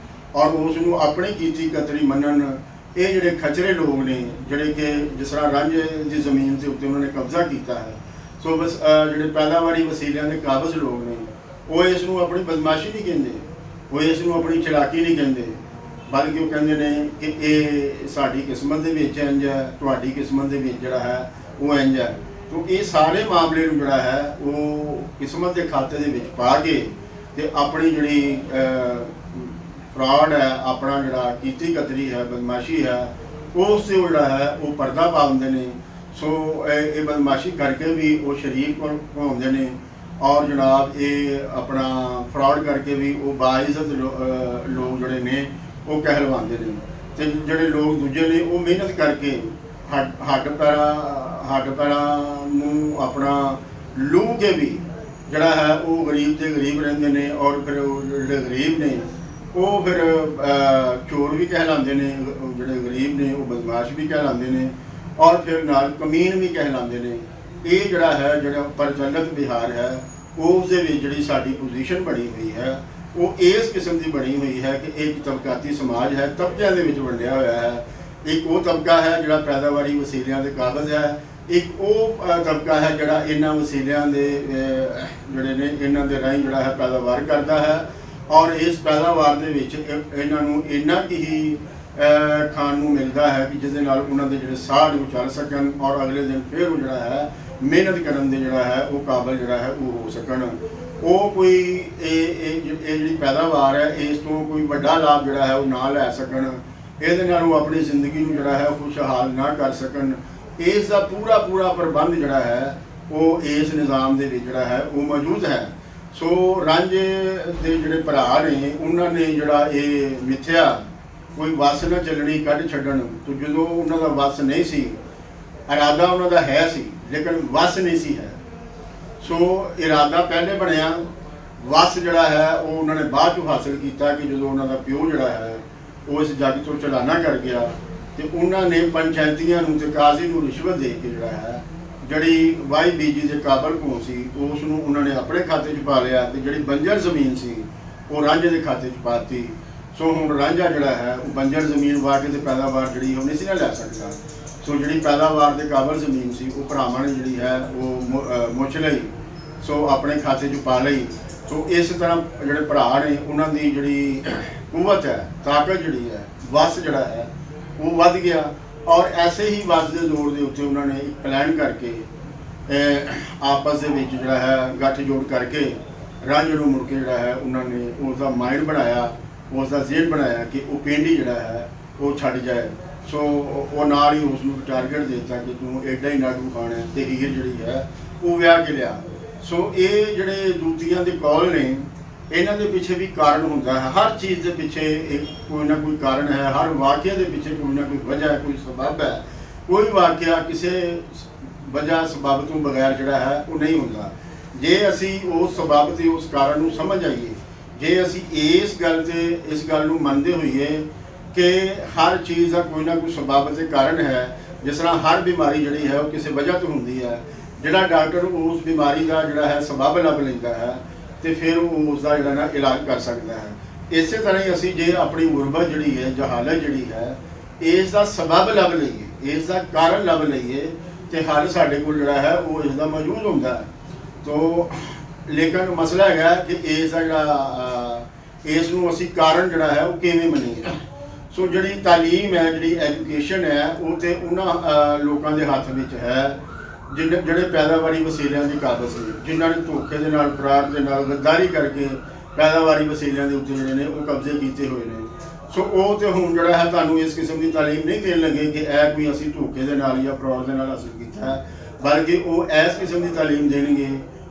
ਔਰ ਉਸ ਨੂੰ ਆਪਣੀ ਕੀਤੀ ਕਤਰੀ ਮੰਨਣ, ਇਹ ਜਿਹੜੇ ਖਚਰੇ ਲੋਕ ਨੇ ਜਿਹੜੇ ਕਿ ਜਿਸ ਤਰ੍ਹਾਂ ਰਾਂਝੇ ਦੀ ਜ਼ਮੀਨ ਦੇ ਉੱਤੇ ਉਹਨਾਂ ਨੇ ਕਬਜ਼ਾ ਕੀਤਾ ਹੈ। ਸੋ ਬਸ ਜਿਹੜੇ ਪੈਦਾਵਾਰੀ ਵਸੀਲਿਆਂ ਦੇ ਕਾਬਜ਼ ਲੋਕ ਨੇ ਉਹ ਇਸ ਨੂੰ ਆਪਣੀ ਬਦਮਾਸ਼ੀ ਨਹੀਂ ਕਹਿੰਦੇ, ਉਹ ਇਸ ਨੂੰ ਆਪਣੀ ਚਲਾਕੀ ਨਹੀਂ ਕਹਿੰਦੇ, ਬਲਕਿ ਉਹ ਕਹਿੰਦੇ ਨੇ ਕਿ ਇਹ ਸਾਡੀ ਕਿਸਮਤ ਦੇ ਵਿੱਚ ਇੰਝ ਹੈ, ਤੁਹਾਡੀ ਕਿਸਮਤ ਦੇ ਵਿੱਚ ਜਿਹੜਾ ਹੈ ਉਹ ਇੰਝ ਹੈ। ਤੋ ਇਹ ਸਾਰੇ ਮਾਮਲੇ ਨੂੰ ਜਿਹੜਾ ਹੈ ਉਹ ਕਿਸਮਤ ਦੇ ਖਾਤੇ ਦੇ ਵਿੱਚ ਪਾ ਕੇ ਤੇ ਆਪਣੀ ਜਿਹੜੀ ਫਰਾਡ ਹੈ, ਆਪਣਾ ਜਿਹੜਾ ਕੀਤੀ ਕਤਰੀ ਹੈ, ਬਦਮਾਸ਼ੀ ਹੈ, ਉਸ 'ਤੇ ਉਹ ਜਿਹੜਾ ਹੈ ਉਹ ਪਰਦਾ ਪਾ ਦਿੰਦੇ ਨੇ। ਸੋ ਇਹ ਬਦਮਾਸ਼ੀ ਕਰਕੇ ਵੀ ਉਹ ਸ਼ਰੀਫ ਘੁੰਮਾਉਂਦੇ ਨੇ ਔਰ ਜਨਾਬ ਇਹ ਆਪਣਾ ਫਰਾਡ ਕਰਕੇ ਵੀ ਉਹ ਬਾਇਜ਼ਤ ਲੋਕ ਜਿਹੜੇ ਨੇ ਉਹ ਕਹਿਲਵਾਉਂਦੇ ਨੇ। ਤੇ ਜਿਹੜੇ ਲੋਕ ਦੂਜੇ ਨੇ ਉਹ ਮਿਹਨਤ ਕਰਕੇ ਹੱਡ ਪੈਰਾਂ ਨੂੰ ਆਪਣਾ ਲੂ ਕੇ ਵੀ ਜਿਹੜਾ ਹੈ ਉਹ ਗਰੀਬ ਤੇ ਗਰੀਬ ਰਹਿੰਦੇ ਨੇ, ਔਰ ਫਿਰ ਉਹ ਜਿਹੜੇ ਗਰੀਬ ਨੇ ਉਹ ਫਿਰ ਚੋਰ ਵੀ ਕਹਿਲਾਉਂਦੇ ਨੇ, ਜਿਹੜੇ ਗਰੀਬ ਨੇ ਉਹ ਬਦਮਾਸ਼ ਵੀ ਕਹਿਲਾਉਂਦੇ ਨੇ, ਔਰ ਫਿਰ ਨਾਲ ਕਮੀਨ ਵੀ ਕਹਿਲਾਉਂਦੇ ਨੇ। ਇਹ ਜਿਹੜਾ ਹੈ ਜਿਹੜਾ ਪ੍ਰਚਲਿਤ ਵਿਹਾਰ ਹੈ ਉਸ ਦੇ ਵਿੱਚ ਜਿਹੜੀ ਸਾਡੀ ਪੋਜੀਸ਼ਨ ਬਣੀ ਹੋਈ ਹੈ ਉਹ ਇਸ ਕਿਸਮ ਦੀ ਬਣੀ ਹੋਈ ਹੈ ਕਿ ਇੱਕ ਤਬਕਾਤੀ ਸਮਾਜ ਹੈ, ਤਬਕਿਆਂ ਦੇ ਵਿੱਚ ਵੰਡਿਆ ਹੋਇਆ ਹੈ। ਇੱਕ ਉਹ ਤਬਕਾ ਹੈ ਜਿਹੜਾ ਪੈਦਾਵਾਰੀ ਵਸੀਲਿਆਂ ਦੇ ਕਾਬਜ਼ ਹੈ, ਇੱਕ ਉਹ ਤਬਕਾ ਹੈ ਜਿਹੜਾ ਇਹਨਾਂ ਵਸੀਲਿਆਂ ਦੇ ਜਿਹੜੇ ਨੇ ਇਹਨਾਂ ਦੇ ਰਾਹੀਂ ਜਿਹੜਾ ਹੈ ਪੈਦਾਵਾਰ ਕਰਦਾ ਹੈ, ਔਰ ਇਸ ਪੈਦਾਵਾਰ ਦੇ ਵਿੱਚ ਇਹਨਾਂ ਨੂੰ ਇੰਨਾ ਕੁ ਹੀ ਖਾਣ ਨੂੰ ਮਿਲਦਾ ਹੈ ਕਿ ਜਿਹਦੇ ਨਾਲ ਉਹਨਾਂ ਦੇ ਜਿਹੜੇ ਸਾਹ ਨੂੰ ਚੱਲ ਸਕਣ ਔਰ ਅਗਲੇ ਦਿਨ ਫਿਰ ਉਹ ਜਿਹੜਾ ਹੈ ਮਿਹਨਤ ਕਰਨ ਦੇ ਜਿਹੜਾ ਹੈ ਉਹ ਕਾਬਲ ਜਿਹੜਾ ਹੈ ਉਹ ਹੋ ਸਕਣ। ਉਹ ਕੋਈ ਇਹ ਜਿਹੜੀ ਪੈਦਾਵਾਰ ਹੈ ਇਸ ਤੋਂ ਕੋਈ ਵੱਡਾ ਲਾਭ ਜਿਹੜਾ ਹੈ ਉਹ ਨਾ ਲੈ ਸਕਣ, ਇਹਦੇ ਨਾਲ ਉਹ ਆਪਣੀ ਜ਼ਿੰਦਗੀ ਨੂੰ ਜਿਹੜਾ ਹੈ ਖੁਸ਼ਹਾਲ ਨਾ ਕਰ ਸਕਣ। ਇਸ ਦਾ ਪੂਰਾ ਪ੍ਰਬੰਧ ਜਿਹੜਾ ਹੈ ਉਹ ਇਸ ਨਿਜ਼ਾਮ ਦੇ ਵਿੱਚ ਜਿਹੜਾ ਹੈ ਉਹ ਮੌਜੂਦ ਹੈ। ਸੋ ਰਾਂਝੇ ਦੇ ਜਿਹੜੇ ਭਰਾ ਨੇ ਉਹਨਾਂ ਨੇ ਜਿਹੜਾ ਇਹ ਮਿੱਥਿਆ ਕੋਈ ਵਸ ਨਾ ਚੱਲਣੀ ਕੱਢ ਛੱਡਣ, ਤੋਂ ਜਦੋਂ ਉਹਨਾਂ ਦਾ ਵਸ ਨਹੀਂ ਸੀ, ਇਰਾਦਾ ਉਹਨਾਂ ਦਾ ਹੈ ਸੀ ਲੇਕਿਨ ਵਸ ਨਹੀਂ ਸੀ ਹੈ। ਸੋ ਇਰਾਦਾ ਪਹਿਲੇ ਬਣਿਆ, ਵਸ ਜਿਹੜਾ ਹੈ ਉਹ ਉਹਨਾਂ ਨੇ ਬਾਅਦ 'ਚੋਂ ਹਾਸਲ ਕੀਤਾ ਕਿ ਜਦੋਂ ਉਹਨਾਂ ਦਾ ਪਿਓ ਜਿਹੜਾ ਹੈ ਉਹ ਇਸ ਜੱਗ ਤੋਂ ਚਲਾਣਾ ਕਰ ਗਿਆ ਤੇ ਉਹਨਾਂ ਨੇ ਪੰਚਾਇਤੀਆਂ ਨੂੰ ਤੇ ਕਾਜ਼ੀ ਨੂੰ ਰਿਸ਼ਵਤ ਦੇ ਕੇ ਜਿਹੜਾ ਹੈ ਜਿਹੜੀ ਵਾਈ ਬੀਜੀ ਦੇ ਕਾਬਲ ਕੋਲ ਸੀ ਉਸ ਨੂੰ ਉਹਨਾਂ ਨੇ ਆਪਣੇ ਖਾਤੇ 'ਚ ਪਾ ਲਿਆ ਤੇ ਜਿਹੜੀ ਬੰਜਰ ਜ਼ਮੀਨ ਸੀ ਉਹ ਰਾਂਝੇ ਦੇ ਖਾਤੇ 'ਚ ਪਾਤੀ। ਸੋ ਹੁਣ ਰਾਂਝਾ ਜਿਹੜਾ ਹੈ ਉਹ ਬੰਜਰ ਜ਼ਮੀਨ ਵਾਹ ਕੇ ਤੇ ਪੈਦਾਵਾਰ ਜਿਹੜੀ ਉਹ ਨਹੀਂ ਸੀ ਨਾ ਲੈ ਸਕਦਾ। ਸੋ ਜਿਹੜੀ ਪੈਦਾਵਾਰ ਦੇ ਕਾਬਲ ਜ਼ਮੀਨ ਸੀ ਉਹ ਭਰਾਵਾਂ ਨੇ ਜਿਹੜੀ ਹੈ ਉਹ ਮੁੱਚ ਲਈ, ਸੋ ਆਪਣੇ ਖਾਤੇ 'ਚ ਪਾ ਲਈ। ਸੋ ਇਸ ਤਰ੍ਹਾਂ ਜਿਹੜੇ ਭਰਾ ਨੇ ਉਹਨਾਂ ਦੀ ਜਿਹੜੀ ਕੁਵਤ ਹੈ, ਤਾਕਤ ਜਿਹੜੀ ਹੈ, ਵਸ ਜਿਹੜਾ ਹੈ ਉਹ ਵੱਧ ਗਿਆ। ਔਰ ਐਸੇ ਹੀ ਵਸ ਦੇ ਜ਼ੋਰ ਦੇ ਉੱਤੇ ਉਹਨਾਂ ਨੇ ਇੱਕ ਪਲਾਨ ਕਰਕੇ ਆਪਸ ਦੇ ਵਿੱਚ ਜਿਹੜਾ ਹੈ ਗੱਠ ਜੋੜ ਕਰਕੇ ਰਾਂਝੇ ਨੂੰ ਮੁੜ ਕੇ ਜਿਹੜਾ ਹੈ ਉਹਨਾਂ ਨੇ ਉਸ ਦਾ ਮਾਈਂਡ ਬਣਾਇਆ, ਉਸ ਦਾ ਜ਼ੇਨ ਬਣਾਇਆ ਕਿ ਉਹ ਪਿੰਡ ਹੀ ਜਿਹੜਾ ਹੈ ਉਹ ਛੱਡ ਜਾਏ। ਸੋ ਉਹ ਨਾਲ ਹੀ ਉਸ ਨੂੰ ਟਾਰਗੇਟ ਦੇ ਦਿੱਤਾ ਕਿ ਤੂੰ ਐਡਾ ਹੀ ਨਾਟੂ ਖਾਣਾ ਤੇ ਹੀਰ ਜਿਹੜੀ ਹੈ ਉਹ ਵਿਆਹ ਕੇ ਲਿਆ। ਸੋ ਇਹ ਜਿਹੜੇ ਦੂਤੀਆਂ ਦੇ ਕੌਲ ਨੇ ਇਹਨਾਂ ਦੇ ਪਿੱਛੇ ਵੀ ਕਾਰਨ ਹੁੰਦਾ ਹੈ। ਹਰ ਚੀਜ਼ ਦੇ ਪਿੱਛੇ ਇੱਕ ਕੋਈ ਨਾ ਕੋਈ ਕਾਰਨ ਹੈ, ਹਰ ਵਾਕਿਆ ਦੇ ਪਿੱਛੇ ਕੋਈ ਨਾ ਕੋਈ ਵਜ੍ਹਾ ਹੈ, ਕੋਈ ਸਬਬ ਹੈ। ਕੋਈ ਵਾਕਿਆ ਕਿਸੇ ਵਜ੍ਹਾ ਸਬਬ ਤੋਂ ਬਗੈਰ ਜਿਹੜਾ ਹੈ ਉਹ ਨਹੀਂ ਹੁੰਦਾ। ਜੇ ਅਸੀਂ ਉਸ ਸਬਬ ਤੇ ਉਸ ਕਾਰਨ ਨੂੰ ਸਮਝ ਆਈਏ, ਜੇ ਅਸੀਂ ਇਸ ਗੱਲ ਨੂੰ ਮੰਨਦੇ ਹੋਈਏ ਕਿ ਹਰ ਚੀਜ਼ ਦਾ ਕੋਈ ਨਾ ਕੋਈ ਸਬਬ ਤੇ ਕਾਰਨ ਹੈ, ਜਿਸ ਤਰ੍ਹਾਂ ਹਰ ਬਿਮਾਰੀ ਜਿਹੜੀ ਹੈ ਉਹ ਕਿਸੇ ਵਜ੍ਹਾ ਤੋਂ ਹੁੰਦੀ ਹੈ। ਜਿਹੜਾ ਡਾਕਟਰ ਉਸ ਬਿਮਾਰੀ ਦਾ ਜਿਹੜਾ ਹੈ ਸਬਬ ਲੱਭ ਲੈਂਦਾ ਹੈ ਤੇ ਫਿਰ ਉਹ ਉਸ ਦਾ ਜਿਹੜਾ ਨਾ ਇਲਾਜ ਕਰ ਸਕਦਾ ਹੈ। ਇਸੇ ਤਰ੍ਹਾਂ ਹੀ ਅਸੀਂ ਜੇ ਆਪਣੀ ਗੁਰਬਤ ਜਿਹੜੀ ਹੈ, ਜਹਾਲਤ ਜਿਹੜੀ ਹੈ, ਇਸ ਦਾ ਸਬਬ ਲੱਭ ਲਈਏ, ਇਸ ਦਾ ਕਾਰਨ ਲੱਭ ਲਈਏ ਤੇ ਹੱਲ ਸਾਡੇ ਕੋਲ ਜਿਹੜਾ ਹੈ ਉਹ ਇਸ ਦਾ ਮੌਜੂਦ ਹੁੰਦਾ ਹੈ। ਤੋ ਲੇਕਿਨ ਮਸਲਾ ਹੈਗਾ ਕਿ ਇਸ ਦਾ ਜਿਹੜਾ ਇਸ ਨੂੰ ਅਸੀਂ ਕਾਰਨ ਜਿਹੜਾ ਹੈ ਉਹ ਕਿਵੇਂ ਮੰਨੀਏ। ਸੋ ਜਿਹੜੀ ਤਾਲੀਮ ਹੈ, ਜਿਹੜੀ ਐਜੂਕੇਸ਼ਨ ਹੈ, ਉਹ ਤੇ ਉਹਨਾਂ ਲੋਕਾਂ ਦੇ ਹੱਥ ਵਿੱਚ ਹੈ ਜਿਹੜੇ ਪੈਦਾਵਾਰੀ ਵਸੀਲਿਆਂ ਦੀ ਕਾਬਜ਼ ਸੀ, ਜਿਨ੍ਹਾਂ ਨੇ ਧੋਖੇ ਦੇ ਨਾਲ, ਫਰਾਡ ਦੇ ਨਾਲ, ਗੱਦਾਰੀ ਕਰਕੇ ਪੈਦਾਵਾਰੀ ਵਸੀਲਿਆਂ ਦੇ ਉੱਤੇ ਜਿਹੜੇ ਨੇ ਉਹ ਕਬਜ਼ੇ ਕੀਤੇ ਹੋਏ ਨੇ। ਸੋ ਉਹ ਤੇ ਹੁਣ ਜਿਹੜਾ ਹੈ ਤੁਹਾਨੂੰ ਇਸ ਕਿਸਮ ਦੀ ਤਾਲੀਮ ਨਹੀਂ ਦੇਣ ਲੱਗੇ ਕਿ ਇਹ ਕੋਈ ਅਸੀਂ ਧੋਖੇ ਦੇ ਨਾਲ ਜਾਂ ਫਰਾਡ ਦੇ ਨਾਲ ਹਾਸਿਲ ਕੀਤਾ ਹੈ, ਬਲਕਿ ਉਹ ਇਸ ਕਿਸਮ ਦੀ ਤਾਲੀਮ ਦੇਣਗੇ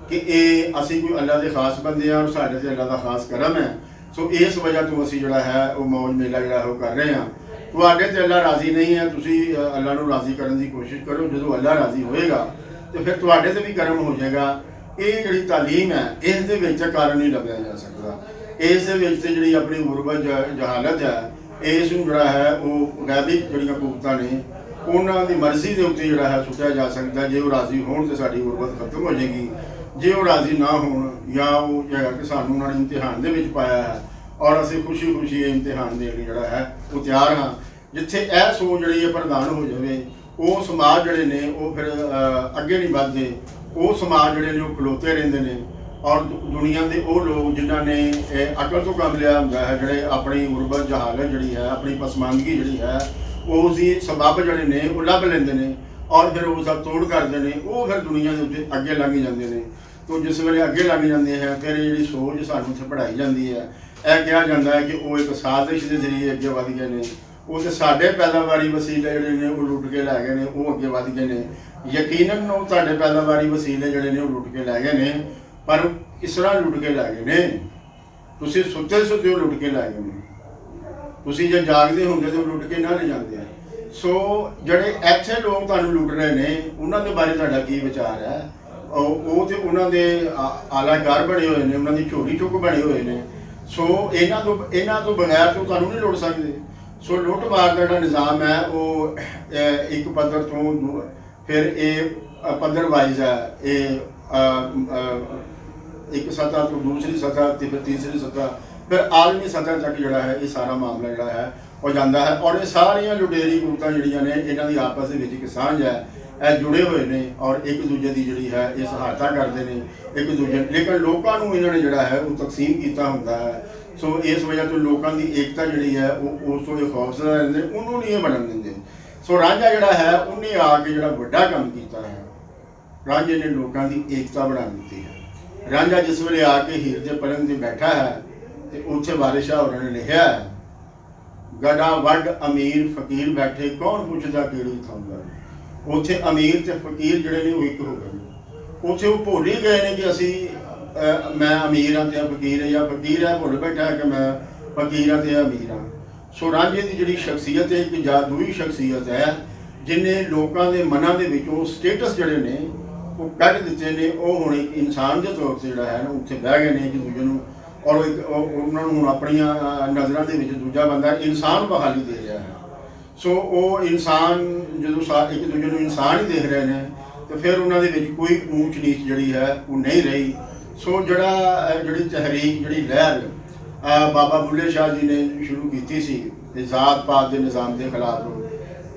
ਕਿ ਇਹ ਅਸੀਂ ਕੋਈ ਅੱਲਾ ਦੇ ਖਾਸ ਬੰਦੇ ਹਾਂ ਔਰ ਸਾਡੇ ਤੇ ਅੱਲਾ ਦਾ ਖਾਸ ਕਰਮ ਹੈ। ਸੋ ਇਸ ਵਜ੍ਹਾ ਤੋਂ ਅਸੀਂ ਜਿਹੜਾ ਹੈ ਉਹ ਮੌਜ ਮੇਲਾ ਜਿਹੜਾ ਉਹ ਕਰ ਰਹੇ ਹਾਂ। ਤੁਹਾਡੇ ਤੇ ਅੱਲਾ ਰਾਜ਼ੀ ਨਹੀਂ ਹੈ, ਤੁਸੀਂ ਅੱਲਾ ਨੂੰ ਰਾਜ਼ੀ ਕਰਨ ਦੀ ਕੋਸ਼ਿਸ਼ ਕਰੋ। ਜਦੋਂ ਅੱਲਾ ਰਾਜ਼ੀ ਹੋਏਗਾ ਤੇ ਫਿਰ ਤੁਹਾਡੇ ਤੇ ਵੀ ਕਰਮ ਹੋ ਜਾਏਗਾ। ਇਹ ਜਿਹੜੀ ਤਾਲੀਮ ਹੈ ਇਸ ਦੇ ਵਿੱਚ ਕਾਰਨ ਨਹੀਂ ਲੱਭਿਆ ਜਾ ਸਕਦਾ। ਇਸ ਦੇ ਵਿੱਚ ਤੇ ਜਿਹੜੀ ਆਪਣੀ ਗੁਰਬਤ ਜਹਾਲਤ ਹੈ, ਇਸ ਨੂੰ ਜਿਹੜਾ ਹੈ ਉਹ ਗੈਬੀ ਜਿਹੜੀਆਂ ਕੂਵਤਾਂ ਨੇ ਉਹਨਾਂ ਦੀ ਮਰਜ਼ੀ ਦੇ ਉੱਤੇ ਜਿਹੜਾ ਹੈ ਸੁੱਟਿਆ ਜਾ ਸਕਦਾ। ਜੇ ਉਹ ਰਾਜ਼ੀ ਹੋਣ ਤੇ ਸਾਡੀ ਗੁਰਬਤ ਖਤਮ ਹੋ ਜਾਏਗੀ, ਜੇ ਉਹ ਰਾਜ਼ੀ ਨਾ ਹੋਣ ਜਾਂ ਉਹ ਜਿਹੜਾ ਕਿ ਸਾਨੂੰ ਉਹਨਾਂ ਨੇ ਇਮਤਿਹਾਨ ਦੇ ਵਿੱਚ ਪਾਇਆ ਹੈ ਔਰ ਅਸੀਂ ਖੁਸ਼ੀ ਖੁਸ਼ੀ ਇਹ ਇਮਤਿਹਾਨ ਦੇਣ ਲਈ ਜਿਹੜਾ ਹੈ ਉਹ ਤਿਆਰ ਹਾਂ। ਜਿੱਥੇ ਇਹ ਸੋਚ ਜਿਹੜੀ ਹੈ ਪ੍ਰਧਾਨ ਹੋ ਜਾਵੇ, ਉਹ ਸਮਾਜ ਜਿਹੜੇ ਨੇ ਉਹ ਫਿਰ ਅੱਗੇ ਨਹੀਂ ਵੱਧਦੇ। ਉਹ ਸਮਾਜ ਜਿਹੜੇ ਨੇ ਉਹ ਖਲੋਤੇ ਰਹਿੰਦੇ ਨੇ ਔਰ ਦੁਨੀਆ ਦੇ ਉਹ ਲੋਕ ਜਿਨ੍ਹਾਂ ਨੇ ਅਕਲ ਤੋਂ ਕੰਮ ਲਿਆ ਹੁੰਦਾ ਹੈ, ਜਿਹੜੇ ਆਪਣੀ ਗੁਰਬਤ ਜਹਾਲਤ ਜਿਹੜੀ ਹੈ, ਆਪਣੀ ਪਸਮਾਨਦਗੀ ਜਿਹੜੀ ਹੈ, ਉਸ ਦੀ ਸਬਬ ਜਿਹੜੇ ਨੇ ਉਹ ਲੱਭ ਲੈਂਦੇ ਨੇ ਔਰ ਫਿਰ ਉਸ ਦਾ ਤੋੜ ਕਰਦੇ ਨੇ। ਉਹ ਫਿਰ ਦੁਨੀਆ ਦੇ ਉੱਤੇ ਅੱਗੇ ਲੰਘ ਜਾਂਦੇ ਨੇ। ਤੋ ਜਿਸ ਵੇਲੇ ਅੱਗੇ ਲੰਘ ਜਾਂਦੇ ਹੈ ਫਿਰ ਇਹ ਜਿਹੜੀ ਸੋਚ ਸਾਨੂੰ ਉੱਥੇ ਪੜ੍ਹਾਈ ਜਾਂਦੀ ਹੈ। ਇਹ ਕਿਹਾ ਜਾਂਦਾ ਹੈ ਕਿ ਉਹ ਇੱਕ ਸਾਜ਼ਿਸ਼ ਦੇ ਜ਼ਰੀਏ ਅੱਗੇ ਵੱਧ ਗਏ ਨੇ। ਉਹ ਤੇ ਸਾਡੇ ਪੈਦਾਵਾਰੀ ਵਸੀਲੇ ਜਿਹੜੇ ਨੇ ਉਹ ਲੁੱਟ ਕੇ ਲੈ ਗਏ ਨੇ, ਉਹ ਅੱਗੇ ਵੱਧ ਗਏ ਨੇ। ਯਕੀਨਨ ਉਹ ਤੁਹਾਡੇ ਪੈਦਾਵਾਰੀ ਵਸੀਲੇ ਜਿਹੜੇ ਨੇ ਉਹ ਲੁੱਟ ਕੇ ਲੈ ਗਏ ਨੇ, ਪਰ ਕਿਸ ਤਰ੍ਹਾਂ ਲੁੱਟ ਕੇ ਲੈ ਗਏ ਨੇ? ਤੁਸੀਂ ਸੁੱਤੇ ਸੁੱਤੇ ਉਹ ਲੁੱਟ ਕੇ ਲੈ ਗਏ ਨੇ। ਤੁਸੀਂ ਜੇ ਜਾਗਦੇ ਹੁੰਦੇ ਤਾਂ ਉਹ ਲੁੱਟ ਕੇ ਨਾ ਲੈ ਜਾਂਦੇ। ਸੋ ਜਿਹੜੇ ਇੱਥੇ ਲੋਕ ਤੁਹਾਨੂੰ ਲੁੱਟ ਰਹੇ ਨੇ ਉਹਨਾਂ ਦੇ ਬਾਰੇ ਤੁਹਾਡਾ ਕੀ ਵਿਚਾਰ ਹੈ? ਉਹ ਤੇ ਉਹਨਾਂ ਦੇ ਆਲਾ ਘਰ ਬਣੇ ਹੋਏ ਨੇ, ਉਹਨਾਂ ਦੀ ਝੋਲੀ ਚੁੱਕ ਬਣੇ ਹੋਏ ਨੇ। ਸੋ ਇਹਨਾਂ ਤੋਂ ਬਗੈਰ ਤੋਂ ਤੁਹਾਨੂੰ ਨਹੀਂ ਲੁੱਟ ਸਕਦੇ। ਸੋ ਲੁੱਟ ਮਾਰ ਦਾ ਜਿਹੜਾ ਨਿਜ਼ਾਮ ਹੈ ਉਹ ਇੱਕ ਪੱਧਰ ਤੋਂ ਫਿਰ ਇਹ ਪੱਧਰ ਵਾਈਜ਼ ਹੈ। ਇਹ ਇੱਕ ਸਤ੍ਹਾ ਤੋਂ ਦੂਸਰੀ ਸਤ੍ਹਾ ਤੇ ਫਿਰ ਤੀਸਰੀ ਸਤ੍ਹਾ, ਫਿਰ ਆਲਮੀ ਸਤ੍ਹਾ ਤੱਕ ਜਿਹੜਾ ਹੈ ਇਹ ਸਾਰਾ ਮਾਮਲਾ ਜਿਹੜਾ ਹੈ ਉਹ ਜਾਂਦਾ ਹੈ। ਔਰ ਇਹ ਸਾਰੀਆਂ ਲੁਟੇਰੀ ਗੁੱਟਾਂ ਜਿਹੜੀਆਂ ਨੇ ਇਹਨਾਂ ਦੀ ਆਪਸ ਦੇ ਵਿੱਚ ਇੱਕ ਸਾਂਝ ਹੈ, ਇਹ ਜੁੜੇ ਹੋਏ ਨੇ ਔਰ ਇੱਕ ਦੂਜੇ ਦੀ ਜਿਹੜੀ ਹੈ ਇਹ ਸਹਾਇਤਾ ਕਰਦੇ ਨੇ ਇੱਕ ਦੂਜੇ। ਲੇਕਿਨ ਲੋਕਾਂ ਨੂੰ ਇਹਨਾਂ ਨੇ ਜਿਹੜਾ ਹੈ ਉਹ ਤਕਸੀਮ ਕੀਤਾ ਹੁੰਦਾ ਹੈ। ਸੋ ਇਸ ਵਜ੍ਹਾ ਤੋਂ ਲੋਕਾਂ ਦੀ ਏਕਤਾ ਜਿਹੜੀ ਹੈ ਉਹ ਉਸ ਤੋਂ ਖੌਫਜ਼ਦਾ ਰਹਿੰਦੇ, ਉਹਨੂੰ ਨਹੀਂ ਇਹ ਬਣਨ ਦਿੰਦੇ। ਸੋ ਰਾਂਝਾ ਜਿਹੜਾ ਹੈ ਉਹਨੇ ਆ ਕੇ ਜਿਹੜਾ ਵੱਡਾ ਕੰਮ ਕੀਤਾ ਹੈ, ਰਾਂਝੇ ਨੇ ਲੋਕਾਂ ਦੀ ਏਕਤਾ ਬਣਾ ਦਿੱਤੀ ਹੈ। ਰਾਂਝਾ ਜਿਸ ਵੇਲੇ ਆ ਕੇ ਹੀਰ ਦੇ ਪਲੰਗ 'ਤੇ ਬੈਠਾ ਹੈ ਤੇ ਉੱਥੇ ਵਾਰਿਸ ਸ਼ਾਹ ਹੋਰਾਂ ਨੇ ਲਿਖਿਆ ਹੈ, ਗੜਾ ਵੱਡ ਅਮੀਰ ਫਕੀਰ ਬੈਠੇ ਕੌਣ ਪੁੱਛਦਾ ਕਿਹੜੀ ਥਾਂ। ਉੱਥੇ ਅਮੀਰ ਤੇ ਫਕੀਰ ਜਿਹੜੇ ਨੇ ਉਹ ਇੱਕ ਹੋ ਗਏ। ਉੱਥੇ ਉਹ ਭੁੱਲ ਹੀ ਗਏ ਨੇ ਕਿ ਅਸੀਂ ਮੈਂ ਅਮੀਰ ਹਾਂ ਤੇ ਫਕੀਰ ਹੈ, ਜਾਂ ਫਕੀਰ ਹੈ ਭੁੱਲ ਬੈਠਾ ਹੈ ਕਿ ਮੈਂ ਫਕੀਰ ਹਾਂ ਤੇ ਅਮੀਰ ਹਾਂ। ਸੋ ਰਾਂਝੇ ਦੀ ਜਿਹੜੀ ਸ਼ਖਸੀਅਤ ਹੈ ਇੱਕ ਜਾਦੂਈ ਸ਼ਖਸੀਅਤ ਹੈ, ਜਿਹਨੇ ਲੋਕਾਂ ਦੇ ਮਨਾਂ ਦੇ ਵਿੱਚੋਂ ਸਟੇਟਸ ਜਿਹੜੇ ਨੇ ਉਹ ਕੱਢ ਦਿੱਤੇ ਨੇ। ਉਹ ਹੁਣ ਇੱਕ ਇਨਸਾਨ ਦੇ ਤੌਰ 'ਤੇ ਜਿਹੜਾ ਹੈ ਨਾ ਉੱਥੇ ਬਹਿ ਗਏ ਨੇ ਇੱਕ ਦੂਜੇ ਨੂੰ, ਔਰ ਉਹਨਾਂ ਨੂੰ ਹੁਣ ਆਪਣੀਆਂ ਨਜ਼ਰਾਂ ਦੇ ਵਿੱਚ ਦੂਜਾ ਬੰਦਾ ਇਨਸਾਨ ਬਹਾਲੀ ਦੇ ਰਿਹਾ ਹੈ। ਸੋ ਉਹ ਇਨਸਾਨ ਜਦੋਂ ਇੱਕ ਦੂਜੇ ਨੂੰ ਇਨਸਾਨ ਹੀ ਦੇਖ ਰਹੇ ਨੇ ਤੇ ਫਿਰ ਉਹਨਾਂ ਦੇ ਵਿੱਚ ਕੋਈ ਊਚ ਨੀਚ ਜਿਹੜੀ ਹੈ ਉਹ ਨਹੀਂ ਰਹੀ। ਸੋ ਜਿਹੜੀ ਤਹਿਰੀਕ, ਜਿਹੜੀ ਲਹਿਰ ਬਾਬਾ ਬੁੱਲੇ ਸ਼ਾਹ ਜੀ ਨੇ ਸ਼ੁਰੂ ਕੀਤੀ ਸੀ ਤੇ ਜ਼ਾਤ ਪਾਤ ਦੇ ਨਿਜ਼ਾਮ ਦੇ ਖਿਲਾਫ,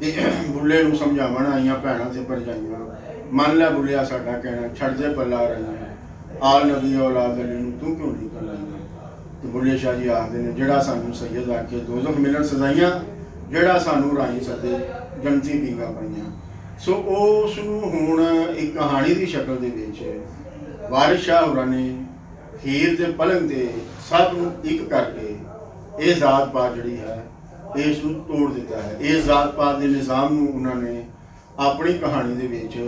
ਤੇ ਬੁੱਲੇ ਨੂੰ ਸਮਝਾਉਣ ਆਈਆਂ ਭੈਣਾਂ ਤੇ ਭਰਜਾਈਆਂ, ਮੰਨ ਲੈ ਬੁੱਲਿਆ ਸਾਡਾ ਕਹਿਣਾ, ਛੱਡ ਦੇ ਪੱਲਾ ਰਹੀਆਂ, ਆਲ ਨਬੀ ਔਲਾਦ ਅਲੀ ਨੂੰ ਤੂੰ ਕਿਉਂ ਨਹੀਂ ਕਰਲਾਈਆਂ। ਤੇ ਬੁੱਲੇ ਸ਼ਾਹ ਜੀ ਆਖਦੇ ਨੇ, ਜਿਹੜਾ ਸਾਨੂੰ ਸੈਯਦ ਆਖੇ ਦੋਜ਼ਖ ਮਿਲਣ ਸਜ਼ਾਈਆਂ, ਜਿਹੜਾ ਸਾਨੂੰ ਰਾਹੀਂ ਸੱਦੇ ਜੰਤੀ ਪੀਂਗਾ ਪਾਈਆਂ। ਸੋ ਉਸ ਨੂੰ ਹੁਣ ਇੱਕ ਕਹਾਣੀ ਦੀ ਸ਼ਕਲ ਦੇ ਵਿੱਚ ਵਾਰਿਸ ਸ਼ਾਹ ਹੋਰਾਂ ਨੇ ਹੀਰ ਦੇ ਪਲੰਗ ਤੇ ਸਭ ਨੂੰ ਇੱਕ ਕਰਕੇ ਇਹ ਜ਼ਾਤ ਪਾਤ ਜਿਹੜੀ ਹੈ ਇਸ ਨੂੰ ਤੋੜ ਦਿੱਤਾ ਹੈ। ਇਸ ਜ਼ਾਤ ਪਾਤ ਦੇ ਨਿਜ਼ਾਮ ਨੂੰ ਉਹਨਾਂ ਨੇ ਆਪਣੀ ਕਹਾਣੀ ਦੇ ਵਿੱਚ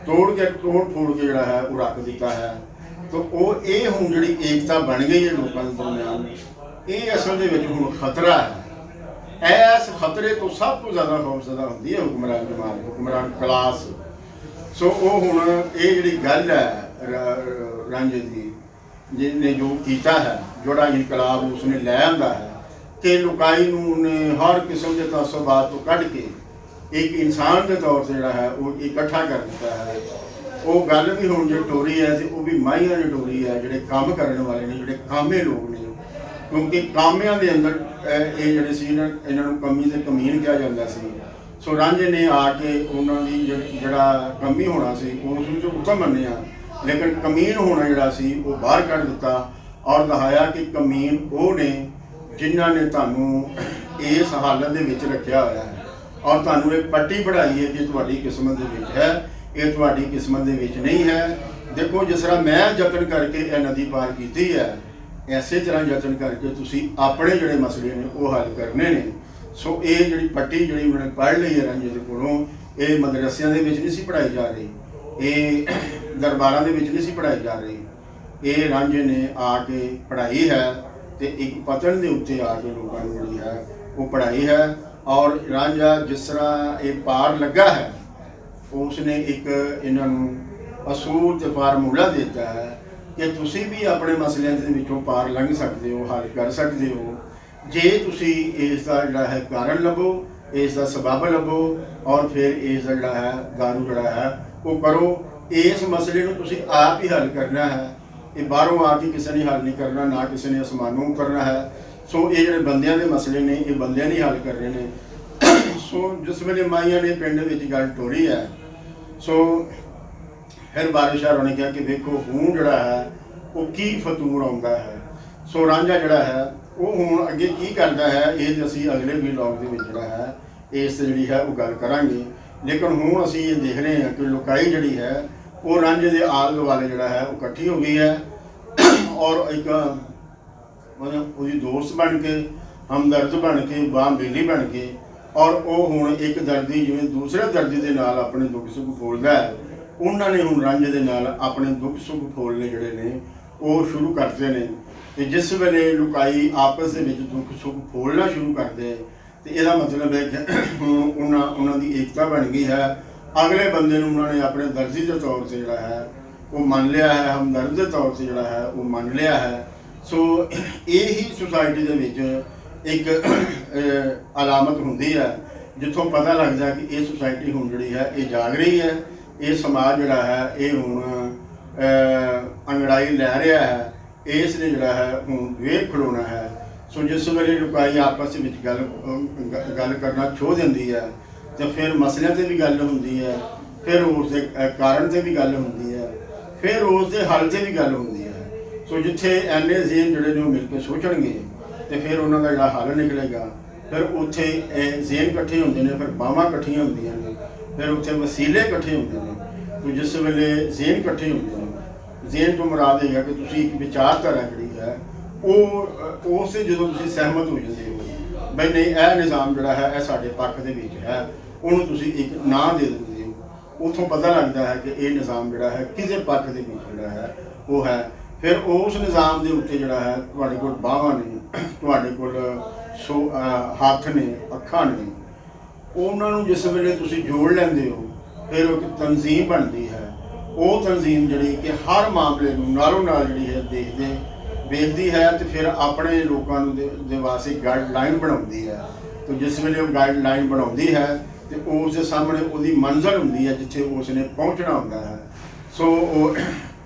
ਤੋੜ ਫੋੜ ਕੇ ਜਿਹੜਾ ਹੈ ਉਹ ਰੱਖ ਦਿੱਤਾ ਹੈ। ਤਾਂ ਉਹ ਇਹ ਹੁਣ ਜਿਹੜੀ ਏਕਤਾ ਬਣ ਗਈ ਹੈ ਲੋਕਾਂ ਦੇ ਦਰਮਿਆਨ, ਇਹ ਅਸਲ ਦੇ ਵਿੱਚ ਹੁਣ ਖਤਰਾ ਹੈ। ਇਸ ਖਤਰੇ ਤੋਂ ਸਭ ਤੋਂ ਜ਼ਿਆਦਾ ਖੌਫਜ਼ਦਾ ਹੁੰਦੀ ਹੈ ਹੁਕਮਰਾਨ ਜਮਾਤ, ਹੁਕਮਰਾਨ ਕਲਾਸ। ਸੋ ਉਹ ਹੁਣ ਇਹ ਜਿਹੜੀ ਗੱਲ ਹੈ ਰਾਂਝੇ ਦੀ, ਜਿਹਨੇ ਜੋ ਕੀਤਾ ਹੈ, ਜਿਹੜਾ ਇਨਕਲਾਬ ਉਸਨੇ ਲੈ ਆਂਦਾ ਹੈ ਕਿ ਲੁਕਾਈ ਨੂੰ ਉਹਨੇ ਹਰ ਕਿਸਮ ਦੇ ਤਾਸੁਬਾਤ ਤੋਂ ਕੱਢ ਕੇ ਇੱਕ ਇਨਸਾਨ ਦੇ ਤੌਰ 'ਤੇ ਜਿਹੜਾ ਹੈ ਉਹ ਇਕੱਠਾ ਕਰ ਦਿੱਤਾ ਹੈ। ਉਹ ਗੱਲ ਵੀ ਹੁਣ ਜੇ ਟੋਰੀ ਹੈ ਤੇ ਉਹ ਵੀ ਮਾਹੀਆਂ ਦੀ ਟੋਰੀ ਹੈ, ਜਿਹੜੇ ਕੰਮ ਕਰਨ ਵਾਲੇ ਨੇ, ਜਿਹੜੇ ਕਾਮੇ ਲੋਕ ਨੇ। ਕਿਉਂਕਿ ਕਾਮਿਆਂ ਦੇ ਅੰਦਰ ਇਹ ਜਿਹੜੇ ਸੀ ਇਹਨਾਂ ਨੂੰ ਕਮੀ ਤੇ ਕਮੀਨ ਕਿਹਾ ਜਾਂਦਾ ਸੀ। ਸੋ ਰਾਂਝੇ ਨੇ ਆ ਕੇ ਉਹਨਾਂ ਦੀ ਜਿਹੜਾ ਕਮੀ ਹੋਣਾ ਸੀ ਉਸ ਨੂੰ ਉੱਤਮ ਮੰਨਿਆ, ਲੇਕਿਨ ਕਮੀਨ ਹੋਣਾ ਜਿਹੜਾ ਸੀ ਉਹ ਬਾਹਰ ਕੱਢ ਦਿੱਤਾ ਔਰ ਦਿਖਾਇਆ ਕਿ ਕਮੀਨ ਉਹ ਨੇ ਜਿਨ੍ਹਾਂ ਨੇ ਤੁਹਾਨੂੰ ਇਸ ਹਾਲਤ ਦੇ ਵਿੱਚ ਰੱਖਿਆ ਹੋਇਆ ਹੈ ਔਰ ਤੁਹਾਨੂੰ ਇਹ ਪੱਟੀ ਪੜਾਈ ਹੈ ਕਿ ਤੁਹਾਡੀ ਕਿਸਮਤ ਦੇ ਵਿੱਚ ਹੈ, ਇਹ ਤੁਹਾਡੀ ਕਿਸਮਤ ਦੇ ਵਿੱਚ ਨਹੀਂ ਹੈ। ਦੇਖੋ, ਜਿਸ ਤਰ੍ਹਾਂ ਮੈਂ ਯਤਨ ਕਰਕੇ ਇਹ ਨਦੀ ਪਾਰ ਕੀਤੀ ਹੈ, ਐਸੇ ਤਰ੍ਹਾਂ ਯਤਨ ਕਰਕੇ ਤੁਸੀਂ ਆਪਣੇ ਜਿਹੜੇ ਮਸਲੇ ਨੇ ਉਹ ਹੱਲ ਕਰਨੇ ਨੇ। ਸੋ ਇਹ ਜਿਹੜੀ ਪੱਟੀ ਜਿਹੜੀ ਉਹਨਾਂ ਨੇ ਪੜ੍ਹ ਲਈ ਹੈ ਰਾਂਝੇ ਦੇ ਕੋਲੋਂ, ਇਹ ਮਦਰਸਿਆਂ ਦੇ ਵਿੱਚ ਨਹੀਂ ਸੀ ਪੜ੍ਹਾਈ ਜਾ ਰਹੀ, ਇਹ ਦਰਬਾਰਾਂ ਦੇ ਵਿੱਚ ਨਹੀਂ ਸੀ ਪੜ੍ਹਾਈ ਜਾ ਰਹੀ, ਇਹ ਰਾਂਝੇ ਨੇ ਆ ਕੇ ਪੜ੍ਹਾਈ ਹੈ ਤੇ ਇੱਕ ਪਤਨ ਦੇ ਉੱਤੇ ਆ ਕੇ ਲੋਕਾਂ ਨੂੰ ਜਿਹੜੀ ਹੈ ਉਹ ਪੜ੍ਹਾਈ ਹੈ। ਔਰ ਰਾਂਝਾ ਜਿਸ ਤਰ੍ਹਾਂ ਇਹ ਪਾਰ ਲੱਗਾ ਹੈ, ਉਸਨੇ ਇੱਕ ਇਹਨਾਂ ਨੂੰ ਅਸੂਲ ਤੇ ਫਾਰਮੂਲਾ ਦਿੱਤਾ ਹੈ ਕਿ ਤੁਸੀਂ ਵੀ ਆਪਣੇ ਮਸਲਿਆਂ ਦੇ ਵਿੱਚੋਂ ਪਾਰ ਲੰਘ ਸਕਦੇ ਹੋ, ਹੱਲ ਕਰ ਸਕਦੇ ਹੋ, ਜੇ ਤੁਸੀਂ ਇਸ ਦਾ ਜਿਹੜਾ ਹੈ ਕਾਰਨ ਲੱਭੋ, ਇਸ ਦਾ ਸਬਬ ਲੱਭੋ ਔਰ ਫਿਰ ਇਸ ਦਾ ਜਿਹੜਾ ਹੈ ਦਾਰੂ ਜਿਹੜਾ ਹੈ ਉਹ ਕਰੋ। ਇਸ ਮਸਲੇ ਨੂੰ ਤੁਸੀਂ ਆਪ ਹੀ ਹੱਲ ਕਰਨਾ ਹੈ, ਇਹ ਬਾਹਰੋਂ ਆ ਕੇ ਕਿਸੇ ਨੇ ਹੱਲ ਨਹੀਂ ਕਰਨਾ, ਨਾ ਕਿਸੇ ਨੇ ਅਸਮਾਨੋਂ ਕਰਨਾ ਹੈ। ਸੋ ਇਹ ਜਿਹੜੇ ਬੰਦਿਆਂ ਦੇ ਮਸਲੇ ਨੇ ਇਹ ਬੰਦਿਆਂ ਨਹੀਂ ਹੱਲ ਕਰਨੇ ਨੇ। ਸੋ ਜਿਸ ਵੇਲੇ ਮਾਈਆਂ ਨੇ ਪਿੰਡ ਵਿੱਚ ਗੱਲ ਟੋਰੀ ਹੈ, ਸੋ ਫਿਰ ਵਾਰਿਸ ਸ਼ਾਹ ਹੋਰਾਂ ਨੇ ਕਿਹਾ ਕਿ ਵੇਖੋ ਹੁਣ ਜਿਹੜਾ ਹੈ ਉਹ ਕੀ ਫਤੂਰ ਆਉਂਦਾ ਹੈ। ਸੋ ਰਾਂਝਾ ਜਿਹੜਾ ਹੈ ਉਹ ਹੁਣ ਅੱਗੇ ਕੀ ਕਰਦਾ ਹੈ, ਇਹ ਅਸੀਂ ਅਗਲੇ ਵਲੌਗ ਦੇ ਵਿੱਚ ਜਿਹੜਾ ਹੈ ਇਸ ਜਿਹੜੀ ਹੈ ਉਹ ਗੱਲ ਕਰਾਂਗੇ। ਲੇਕਿਨ ਹੁਣ ਅਸੀਂ ਇਹ ਦੇਖ ਰਹੇ ਹਾਂ ਕਿ ਲੁਕਾਈ ਜਿਹੜੀ ਹੈ ਉਹ ਰਾਂਝੇ ਦੇ ਆਲੇ ਦੁਆਲੇ ਜਿਹੜਾ ਹੈ ਉਹ ਇਕੱਠੀ ਹੋ ਗਈ ਹੈ ਔਰ ਇੱਕ ਉਹਦੀ ਦੋਸਤ ਬਣ ਕੇ, ਹਮਦਰਦ ਬਣ ਕੇ, ਬਾਂਬੇਲੀ ਬਣ ਕੇ, ਔਰ ਉਹ ਹੁਣ ਇੱਕ ਦਰਦੀ ਜਿਵੇਂ ਦੂਸਰੇ ਦਰਦੀ ਦੇ ਨਾਲ ਆਪਣੇ ਦੁੱਖ ਸੁੱਖ ਫੋਲਦਾ ਹੈ, ਉਹਨਾਂ ਨੇ ਹੁਣ ਰਾਂਝੇ ਦੇ ਨਾਲ ਆਪਣੇ ਦੁੱਖ ਸੁੱਖ ਫੋਲਣੇ ਜਿਹੜੇ ਨੇ ਉਹ ਸ਼ੁਰੂ ਕਰਦੇ ਨੇ। ਤੇ ਜਿਸ ਵੇਲੇ ਲੁਕਾਈ ਆਪਸ ਦੇ ਵਿੱਚ ਦੁੱਖ ਸੁੱਖ ਫੋਲਣਾ ਸ਼ੁਰੂ ਕਰਦੇ ਤੇ ਇਹਦਾ ਮਤਲਬ ਹੈ ਕਿ ਹੁਣ ਉਹਨਾਂ ਦੀ ਏਕਤਾ ਬਣ ਗਈ ਹੈ। ਅਗਲੇ ਬੰਦੇ ਨੂੰ ਉਹਨਾਂ ਨੇ ਆਪਣੇ ਦਰਜੀ ਦੇ ਤੌਰ 'ਤੇ ਜਿਹੜਾ ਹੈ ਉਹ ਮੰਨ ਲਿਆ ਹੈ, ਹਮਦਰਦ ਦੇ ਤੌਰ 'ਤੇ ਜਿਹੜਾ ਹੈ ਉਹ ਮੰਨ ਲਿਆ ਹੈ। ਸੋ ਇਹ ਹੀ ਸੁਸਾਇਟੀ ਦੇ ਵਿੱਚ ਇੱਕ ਅਲਾਮਤ ਹੁੰਦੀ ਹੈ ਜਿੱਥੋਂ ਪਤਾ ਲੱਗਦਾ ਕਿ ਇਹ ਸੁਸਾਇਟੀ ਹੁਣ ਜਿਹੜੀ ਹੈ ਇਹ ਜਾਗ ਰਹੀ ਹੈ, ਇਹ ਸਮਾਜ ਜਿਹੜਾ ਹੈ ਇਹ ਹੁਣ ਅੰਗੜਾਈ ਲੈ ਰਿਹਾ ਹੈ, ਇਸ ਨੇ ਜਿਹੜਾ ਹੈ ਹੁਣ ਵੇਖ ਖਲੋਣਾ ਹੈ। ਸੋ ਜਿਸ ਵੇਲੇ ਲੁਕਾਈ ਆਪਸ ਵਿੱਚ ਗੱਲ ਕਰਨਾ ਛੋਹ ਦਿੰਦੀ ਹੈ ਤੇ ਫਿਰ ਮਸਲਿਆਂ 'ਤੇ ਵੀ ਗੱਲ ਹੁੰਦੀ ਹੈ, ਫਿਰ ਉਸ ਦੇ ਕਾਰਨ 'ਤੇ ਵੀ ਗੱਲ ਹੁੰਦੀ ਹੈ, ਫਿਰ ਉਸ ਦੇ ਹੱਲ 'ਤੇ ਵੀ ਗੱਲ ਹੁੰਦੀ ਹੈ। ਸੋ ਜਿੱਥੇ ਐਨੇ ਜ਼ੇਨ ਜਿਹੜੇ ਨੇ ਉਹ ਮਿਲ ਕੇ ਸੋਚਣਗੇ ਤੇ ਫਿਰ ਉਹਨਾਂ ਦਾ ਜਿਹੜਾ ਹੱਲ ਨਿਕਲੇਗਾ, ਫਿਰ ਉੱਥੇ ਜ਼ੇਨ ਇਕੱਠੇ ਹੁੰਦੇ ਨੇ, ਫਿਰ ਬਾਹਾਂ ਇਕੱਠੀਆਂ ਹੁੰਦੀਆਂ ਨੇ, ਫਿਰ ਉੱਥੇ ਵਸੀਲੇ ਇਕੱਠੇ ਹੁੰਦੇ ਨੇ। ਸੋ ਜਿਸ ਵੇਲੇ ਜ਼ੇਨ ਇਕੱਠੇ ਹੁੰਦੇ ਨੇ, ਜ਼ੇਨ ਤੋਂ ਮੁਰਾਦ ਇਹ ਹੈ ਕਿ ਤੁਸੀਂ ਇੱਕ ਵਿਚਾਰਧਾਰਾ ਜਿਹੜੀ ਹੈ ਉਹ ਉਸ 'ਤੇ ਜਦੋਂ ਤੁਸੀਂ ਸਹਿਮਤ ਹੋ ਜਾਂਦੇ ਹੋ ਬਈ ਨਹੀਂ ਇਹ ਨਿਜ਼ਾਮ ਜਿਹੜਾ ਹੈ ਇਹ ਸਾਡੇ ਪੱਖ ਦੇ ਵਿੱਚ ਹੈ, ਉਹਨੂੰ ਤੁਸੀਂ ਇੱਕ ਨਾਂ ਦੇ ਦਿੰਦੇ ਹੋ, ਉੱਥੋਂ ਪਤਾ ਲੱਗਦਾ ਹੈ ਕਿ ਇਹ ਨਿਜ਼ਾਮ ਜਿਹੜਾ ਹੈ ਕਿਸੇ ਪੱਖ ਦੇ ਵਿੱਚ ਜਿਹੜਾ ਹੈ ਉਹ ਹੈ। ਫਿਰ ਉਸ ਨਿਜ਼ਾਮ ਦੇ ਉੱਤੇ ਜਿਹੜਾ ਹੈ ਤੁਹਾਡੇ ਕੋਲ ਬਾਹਾਂ ਨੇ, ਤੁਹਾਡੇ ਕੋਲ ਹੱਥ ਨੇ, ਅੱਖਾਂ ਨੇ, ਉਹਨਾਂ ਨੂੰ ਜਿਸ ਵੇਲੇ ਤੁਸੀਂ ਜੋੜ ਲੈਂਦੇ ਹੋ ਫਿਰ ਉਹ ਇੱਕ ਤਨਜ਼ੀਮ ਬਣਦੀ ਹੈ। ਉਹ ਤਨਜ਼ੀਮ ਜਿਹੜੀ ਕਿ ਹਰ ਮਾਮਲੇ ਨੂੰ ਨਾਲੋਂ ਨਾਲ ਜਿਹੜੀ ਹੈ ਵੇਖਦੀ ਹੈ ਤੇ ਫਿਰ ਆਪਣੇ ਲੋਕਾਂ ਨੂੰ ਦੇ ਵਾਸਤੇ ਗਾਈਡਲਾਈਨ ਬਣਾਉਂਦੀ ਹੈ। ਤੇ ਜਿਸ ਵੇਲੇ ਉਹ ਗਾਈਡਲਾਈਨ ਬਣਾਉਂਦੀ ਹੈ ਤੇ ਉਸ ਦੇ ਸਾਹਮਣੇ ਉਹਦੀ ਮੰਜ਼ਿਲ ਹੁੰਦੀ ਹੈ ਜਿੱਥੇ ਉਸ ਨੇ ਪਹੁੰਚਣਾ ਹੁੰਦਾ ਹੈ। ਸੋ ਉਹ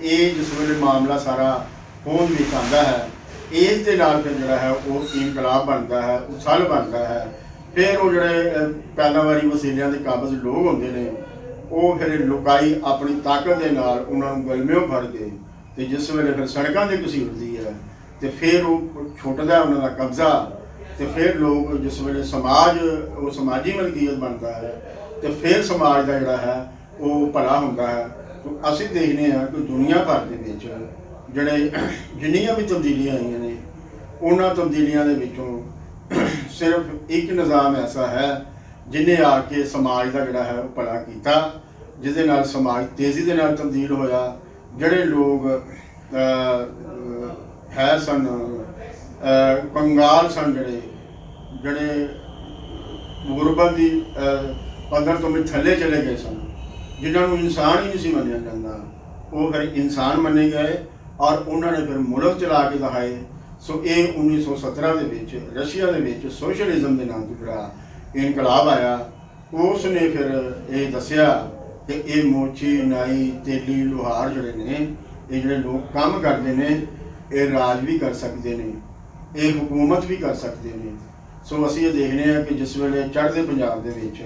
ਇਹ ਜਿਸ ਵੇਲੇ ਮਾਮਲਾ ਸਾਰਾ ਹੋਂਦ ਵਿੱਚ ਆਉਂਦਾ ਹੈ, ਇਸ ਦੇ ਨਾਲ ਫਿਰ ਜਿਹੜਾ ਹੈ ਉਹ ਇਨਕਲਾਬ ਬਣਦਾ ਹੈ, ਉਛਲ ਬਣਦਾ ਹੈ। ਫਿਰ ਉਹ ਜਿਹੜੇ ਪੈਦਾਵਾਰੀ ਵਸੀਲਿਆਂ ਦੇ ਕਾਬਜ਼ ਲੋਕ ਹੁੰਦੇ ਨੇ, ਉਹ ਫਿਰ ਲੁਕਾਈ ਆਪਣੀ ਤਾਕਤ ਦੇ ਨਾਲ ਉਹਨਾਂ ਨੂੰ ਗਲਮਿਓਂ ਫੜ ਕੇ ਤੇ ਜਿਸ ਵੇਲੇ ਫਿਰ ਸੜਕਾਂ ਦੇ ਘਸੀਟਦੀ ਹੈ ਤੇ ਫਿਰ ਉਹ ਛੁੱਟਦਾ ਉਹਨਾਂ ਦਾ ਕਬਜ਼ਾ। ਤੇ ਫਿਰ ਲੋਕ ਜਿਸ ਵੇਲੇ ਸਮਾਜ ਉਹ ਸਮਾਜੀ ਮਲਕੀਅਤ ਬਣਦਾ ਹੈ ਤੇ ਫਿਰ ਸਮਾਜ ਦਾ ਜਿਹੜਾ ਹੈ ਉਹ ਭਲਾ ਹੁੰਦਾ ਹੈ। ਅਸੀਂ ਦੇਖਦੇ ਹਾਂ ਕਿ ਦੁਨੀਆ ਭਰ ਦੇ ਵਿੱਚ ਜਿਹੜੇ ਜਿੰਨੀਆਂ ਵੀ ਤਬਦੀਲੀਆਂ ਆਈਆਂ ਨੇ, ਉਹਨਾਂ ਤਬਦੀਲੀਆਂ ਦੇ ਵਿੱਚੋਂ ਸਿਰਫ ਇੱਕ ਨਿਜ਼ਾਮ ਐਸਾ ਹੈ ਜਿਹਨੇ ਆ ਕੇ ਸਮਾਜ ਦਾ ਜਿਹੜਾ ਹੈ ਉਹ ਭਲਾ ਕੀਤਾ, ਜਿਹਦੇ ਨਾਲ ਸਮਾਜ ਤੇਜ਼ੀ ਦੇ ਨਾਲ ਤਬਦੀਲ ਹੋਇਆ। ਜਿਹੜੇ ਲੋਕ ਹੈ ਸਨ ਕੰਗਾਲ ਸਨ, ਜਿਹੜੇ ਗੁਰਬਤ ਦੀ ਪੱਧਰ ਤੋਂ ਵੀ ਥੱਲੇ ਚਲੇ ਗਏ ਸਨ, ਜਿਨ੍ਹਾਂ ਨੂੰ ਇਨਸਾਨ ਹੀ ਨਹੀਂ ਸੀ ਮੰਨਿਆ ਜਾਂਦਾ, ਉਹ ਫਿਰ ਇਨਸਾਨ ਮੰਨੇ ਗਏ ਔਰ ਉਹਨਾਂ ਨੇ ਫਿਰ ਮੁਲਕ ਚਲਾ ਕੇ ਦਿਖਾਏ। ਸੋ ਇਹ 1917 ਦੇ ਵਿੱਚ ਰਸ਼ੀਆ ਦੇ ਵਿੱਚ ਸੋਸ਼ਲਿਜ਼ਮ ਦੇ ਨਾਮ ਤੋਂ ਜਿਹੜਾ ਇਨਕਲਾਬ ਆਇਆ, ਉਸ ਨੇ ਫਿਰ ਇਹ ਦੱਸਿਆ ਕਿ ਇਹ ਮੋਚੀ, ਨਾਈ, ਤੇਲੀ, ਲੁਹਾਰ ਜਿਹੜੇ ਨੇ, ਇਹ ਜਿਹੜੇ ਲੋਕ ਕੰਮ ਕਰਦੇ ਨੇ, ਇਹ ਰਾਜ ਵੀ ਕਰ ਸਕਦੇ ਨੇ, ਇਹ ਹਕੂਮਤ ਵੀ ਕਰ ਸਕਦੇ ਨੇ। ਸੋ ਅਸੀਂ ਇਹ ਦੇਖਦੇ ਹਾਂ ਕਿ ਜਿਸ ਵੇਲੇ ਚੜ੍ਹਦੇ ਪੰਜਾਬ ਦੇ ਵਿੱਚ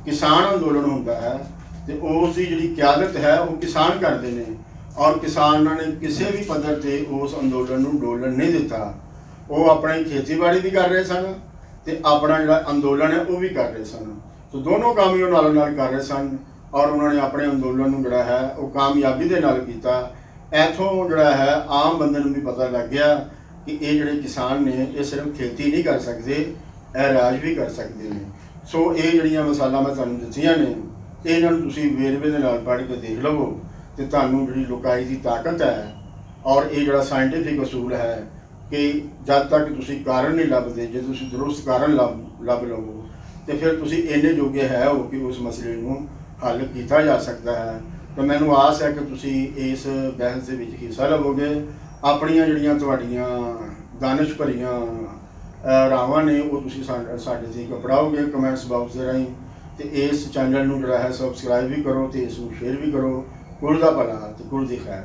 ਕਿਸਾਨ ਅੰਦੋਲਨ ਹੁੰਦਾ ਹੈ ਤੇ ਉਸ ਦੀ ਜਿਹੜੀ ਕਿਆਦਤ ਹੈ ਉਹ ਕਿਸਾਨ ਕਰਦੇ ਨੇ ਔਰ ਕਿਸਾਨਾਂ ਨੇ ਕਿਸੇ ਵੀ ਪੱਧਰ ਤੇ ਉਸ ਅੰਦੋਲਨ ਨੂੰ ਡੋਲਣ ਨਹੀਂ ਦਿੱਤਾ। ਉਹ ਆਪਣੀ ਖੇਤੀਬਾੜੀ ਵੀ ਕਰ ਰਹੇ ਸਨ ਤੇ ਆਪਣਾ ਜਿਹੜਾ ਅੰਦੋਲਨ ਹੈ ਉਹ ਵੀ ਕਰ ਰਹੇ ਸਨ। ਸੋ ਦੋਨੋਂ ਕੰਮ ਹੀ ਉਹ ਨਾਲ ਨਾਲ ਕਰ ਰਹੇ ਸਨ ਔਰ ਉਹਨਾਂ ਨੇ ਆਪਣੇ ਅੰਦੋਲਨ ਨੂੰ ਜਿਹੜਾ ਹੈ ਉਹ ਕਾਮਯਾਬੀ ਦੇ ਨਾਲ ਕੀਤਾ। ਇੱਥੋਂ ਜਿਹੜਾ ਹੈ ਆਮ ਬੰਦੇ ਨੂੰ ਵੀ ਪਤਾ ਲੱਗ ਗਿਆ ਕਿ ਇਹ ਜਿਹੜੇ ਕਿਸਾਨ ਨੇ ਇਹ ਸਿਰਫ ਖੇਤੀ ਨਹੀਂ ਕਰ ਸਕਦੇ, ਇਹ ਰਾਜ ਵੀ ਕਰ ਸਕਦੇ ਨੇ। ਸੋ ਇਹ ਜਿਹੜੀਆਂ ਮਿਸਾਲਾਂ ਮੈਂ ਤੁਹਾਨੂੰ ਦਿੱਤੀਆਂ ਨੇ, ਇਹਨਾਂ ਨੂੰ ਤੁਸੀਂ ਵੇਰਵੇ ਦੇ ਨਾਲ ਪੜ੍ਹ ਕੇ ਦੇਖ ਲਵੋ ਤੇ ਤੁਹਾਨੂੰ ਜਿਹੜੀ ਲੁਕਾਈ ਦੀ ਤਾਕਤ ਹੈ ਔਰ ਇਹ ਜਿਹੜਾ ਸਾਇੰਟੀਫਿਕ ਅਸੂਲ ਹੈ ਕਿ ਜਦ ਤੱਕ ਤੁਸੀਂ ਕਾਰਨ ਨਹੀਂ ਲੱਭਦੇ, ਜੇ ਤੁਸੀਂ ਦਰੁਸਤ ਕਾਰਨ ਲੱਭ ਲਵੋ ਤੇ ਫਿਰ ਤੁਸੀਂ ਇੰਨੇ ਜੋਗੇ ਹੈ ਹੋ ਕਿ ਉਸ ਮਸਲੇ ਨੂੰ ਹੱਲ ਕੀਤਾ ਜਾ ਸਕਦਾ ਹੈ। ਤਾਂ ਮੈਨੂੰ ਆਸ ਹੈ ਕਿ ਤੁਸੀਂ ਇਸ ਬਹਿਸ ਦੇ ਵਿੱਚ ਹਿੱਸਾ ਲਵੋਗੇ। ਆਪਣੀਆਂ ਜਿਹੜੀਆਂ ਤੁਹਾਡੀਆਂ ਦਾਨਿਸ਼ ਭਰੀਆਂ ਰਾਵਾਂ ਨੇ ਉਹ ਤੁਸੀਂ ਸਾਡੇ ਤੱਕ ਪੜਾਓਗੇ ਕਮੈਂਟਸ ਬਾਕਸ ਦੇ ਰਾਹੀਂ। ਤੇ ਇਸ ਚੈਨਲ ਨੂੰ ਜਿਹੜਾ ਹੈ ਸਬਸਕ੍ਰਾਈਬ ਵੀ ਕਰੋ ਤੇ ਇਸ ਨੂੰ ਸ਼ੇਅਰ ਵੀ ਕਰੋ। ਕੁਲ ਦਾ ਭਲਾ ਤੇ ਕੁਲ ਦੀ ਖੈਰ।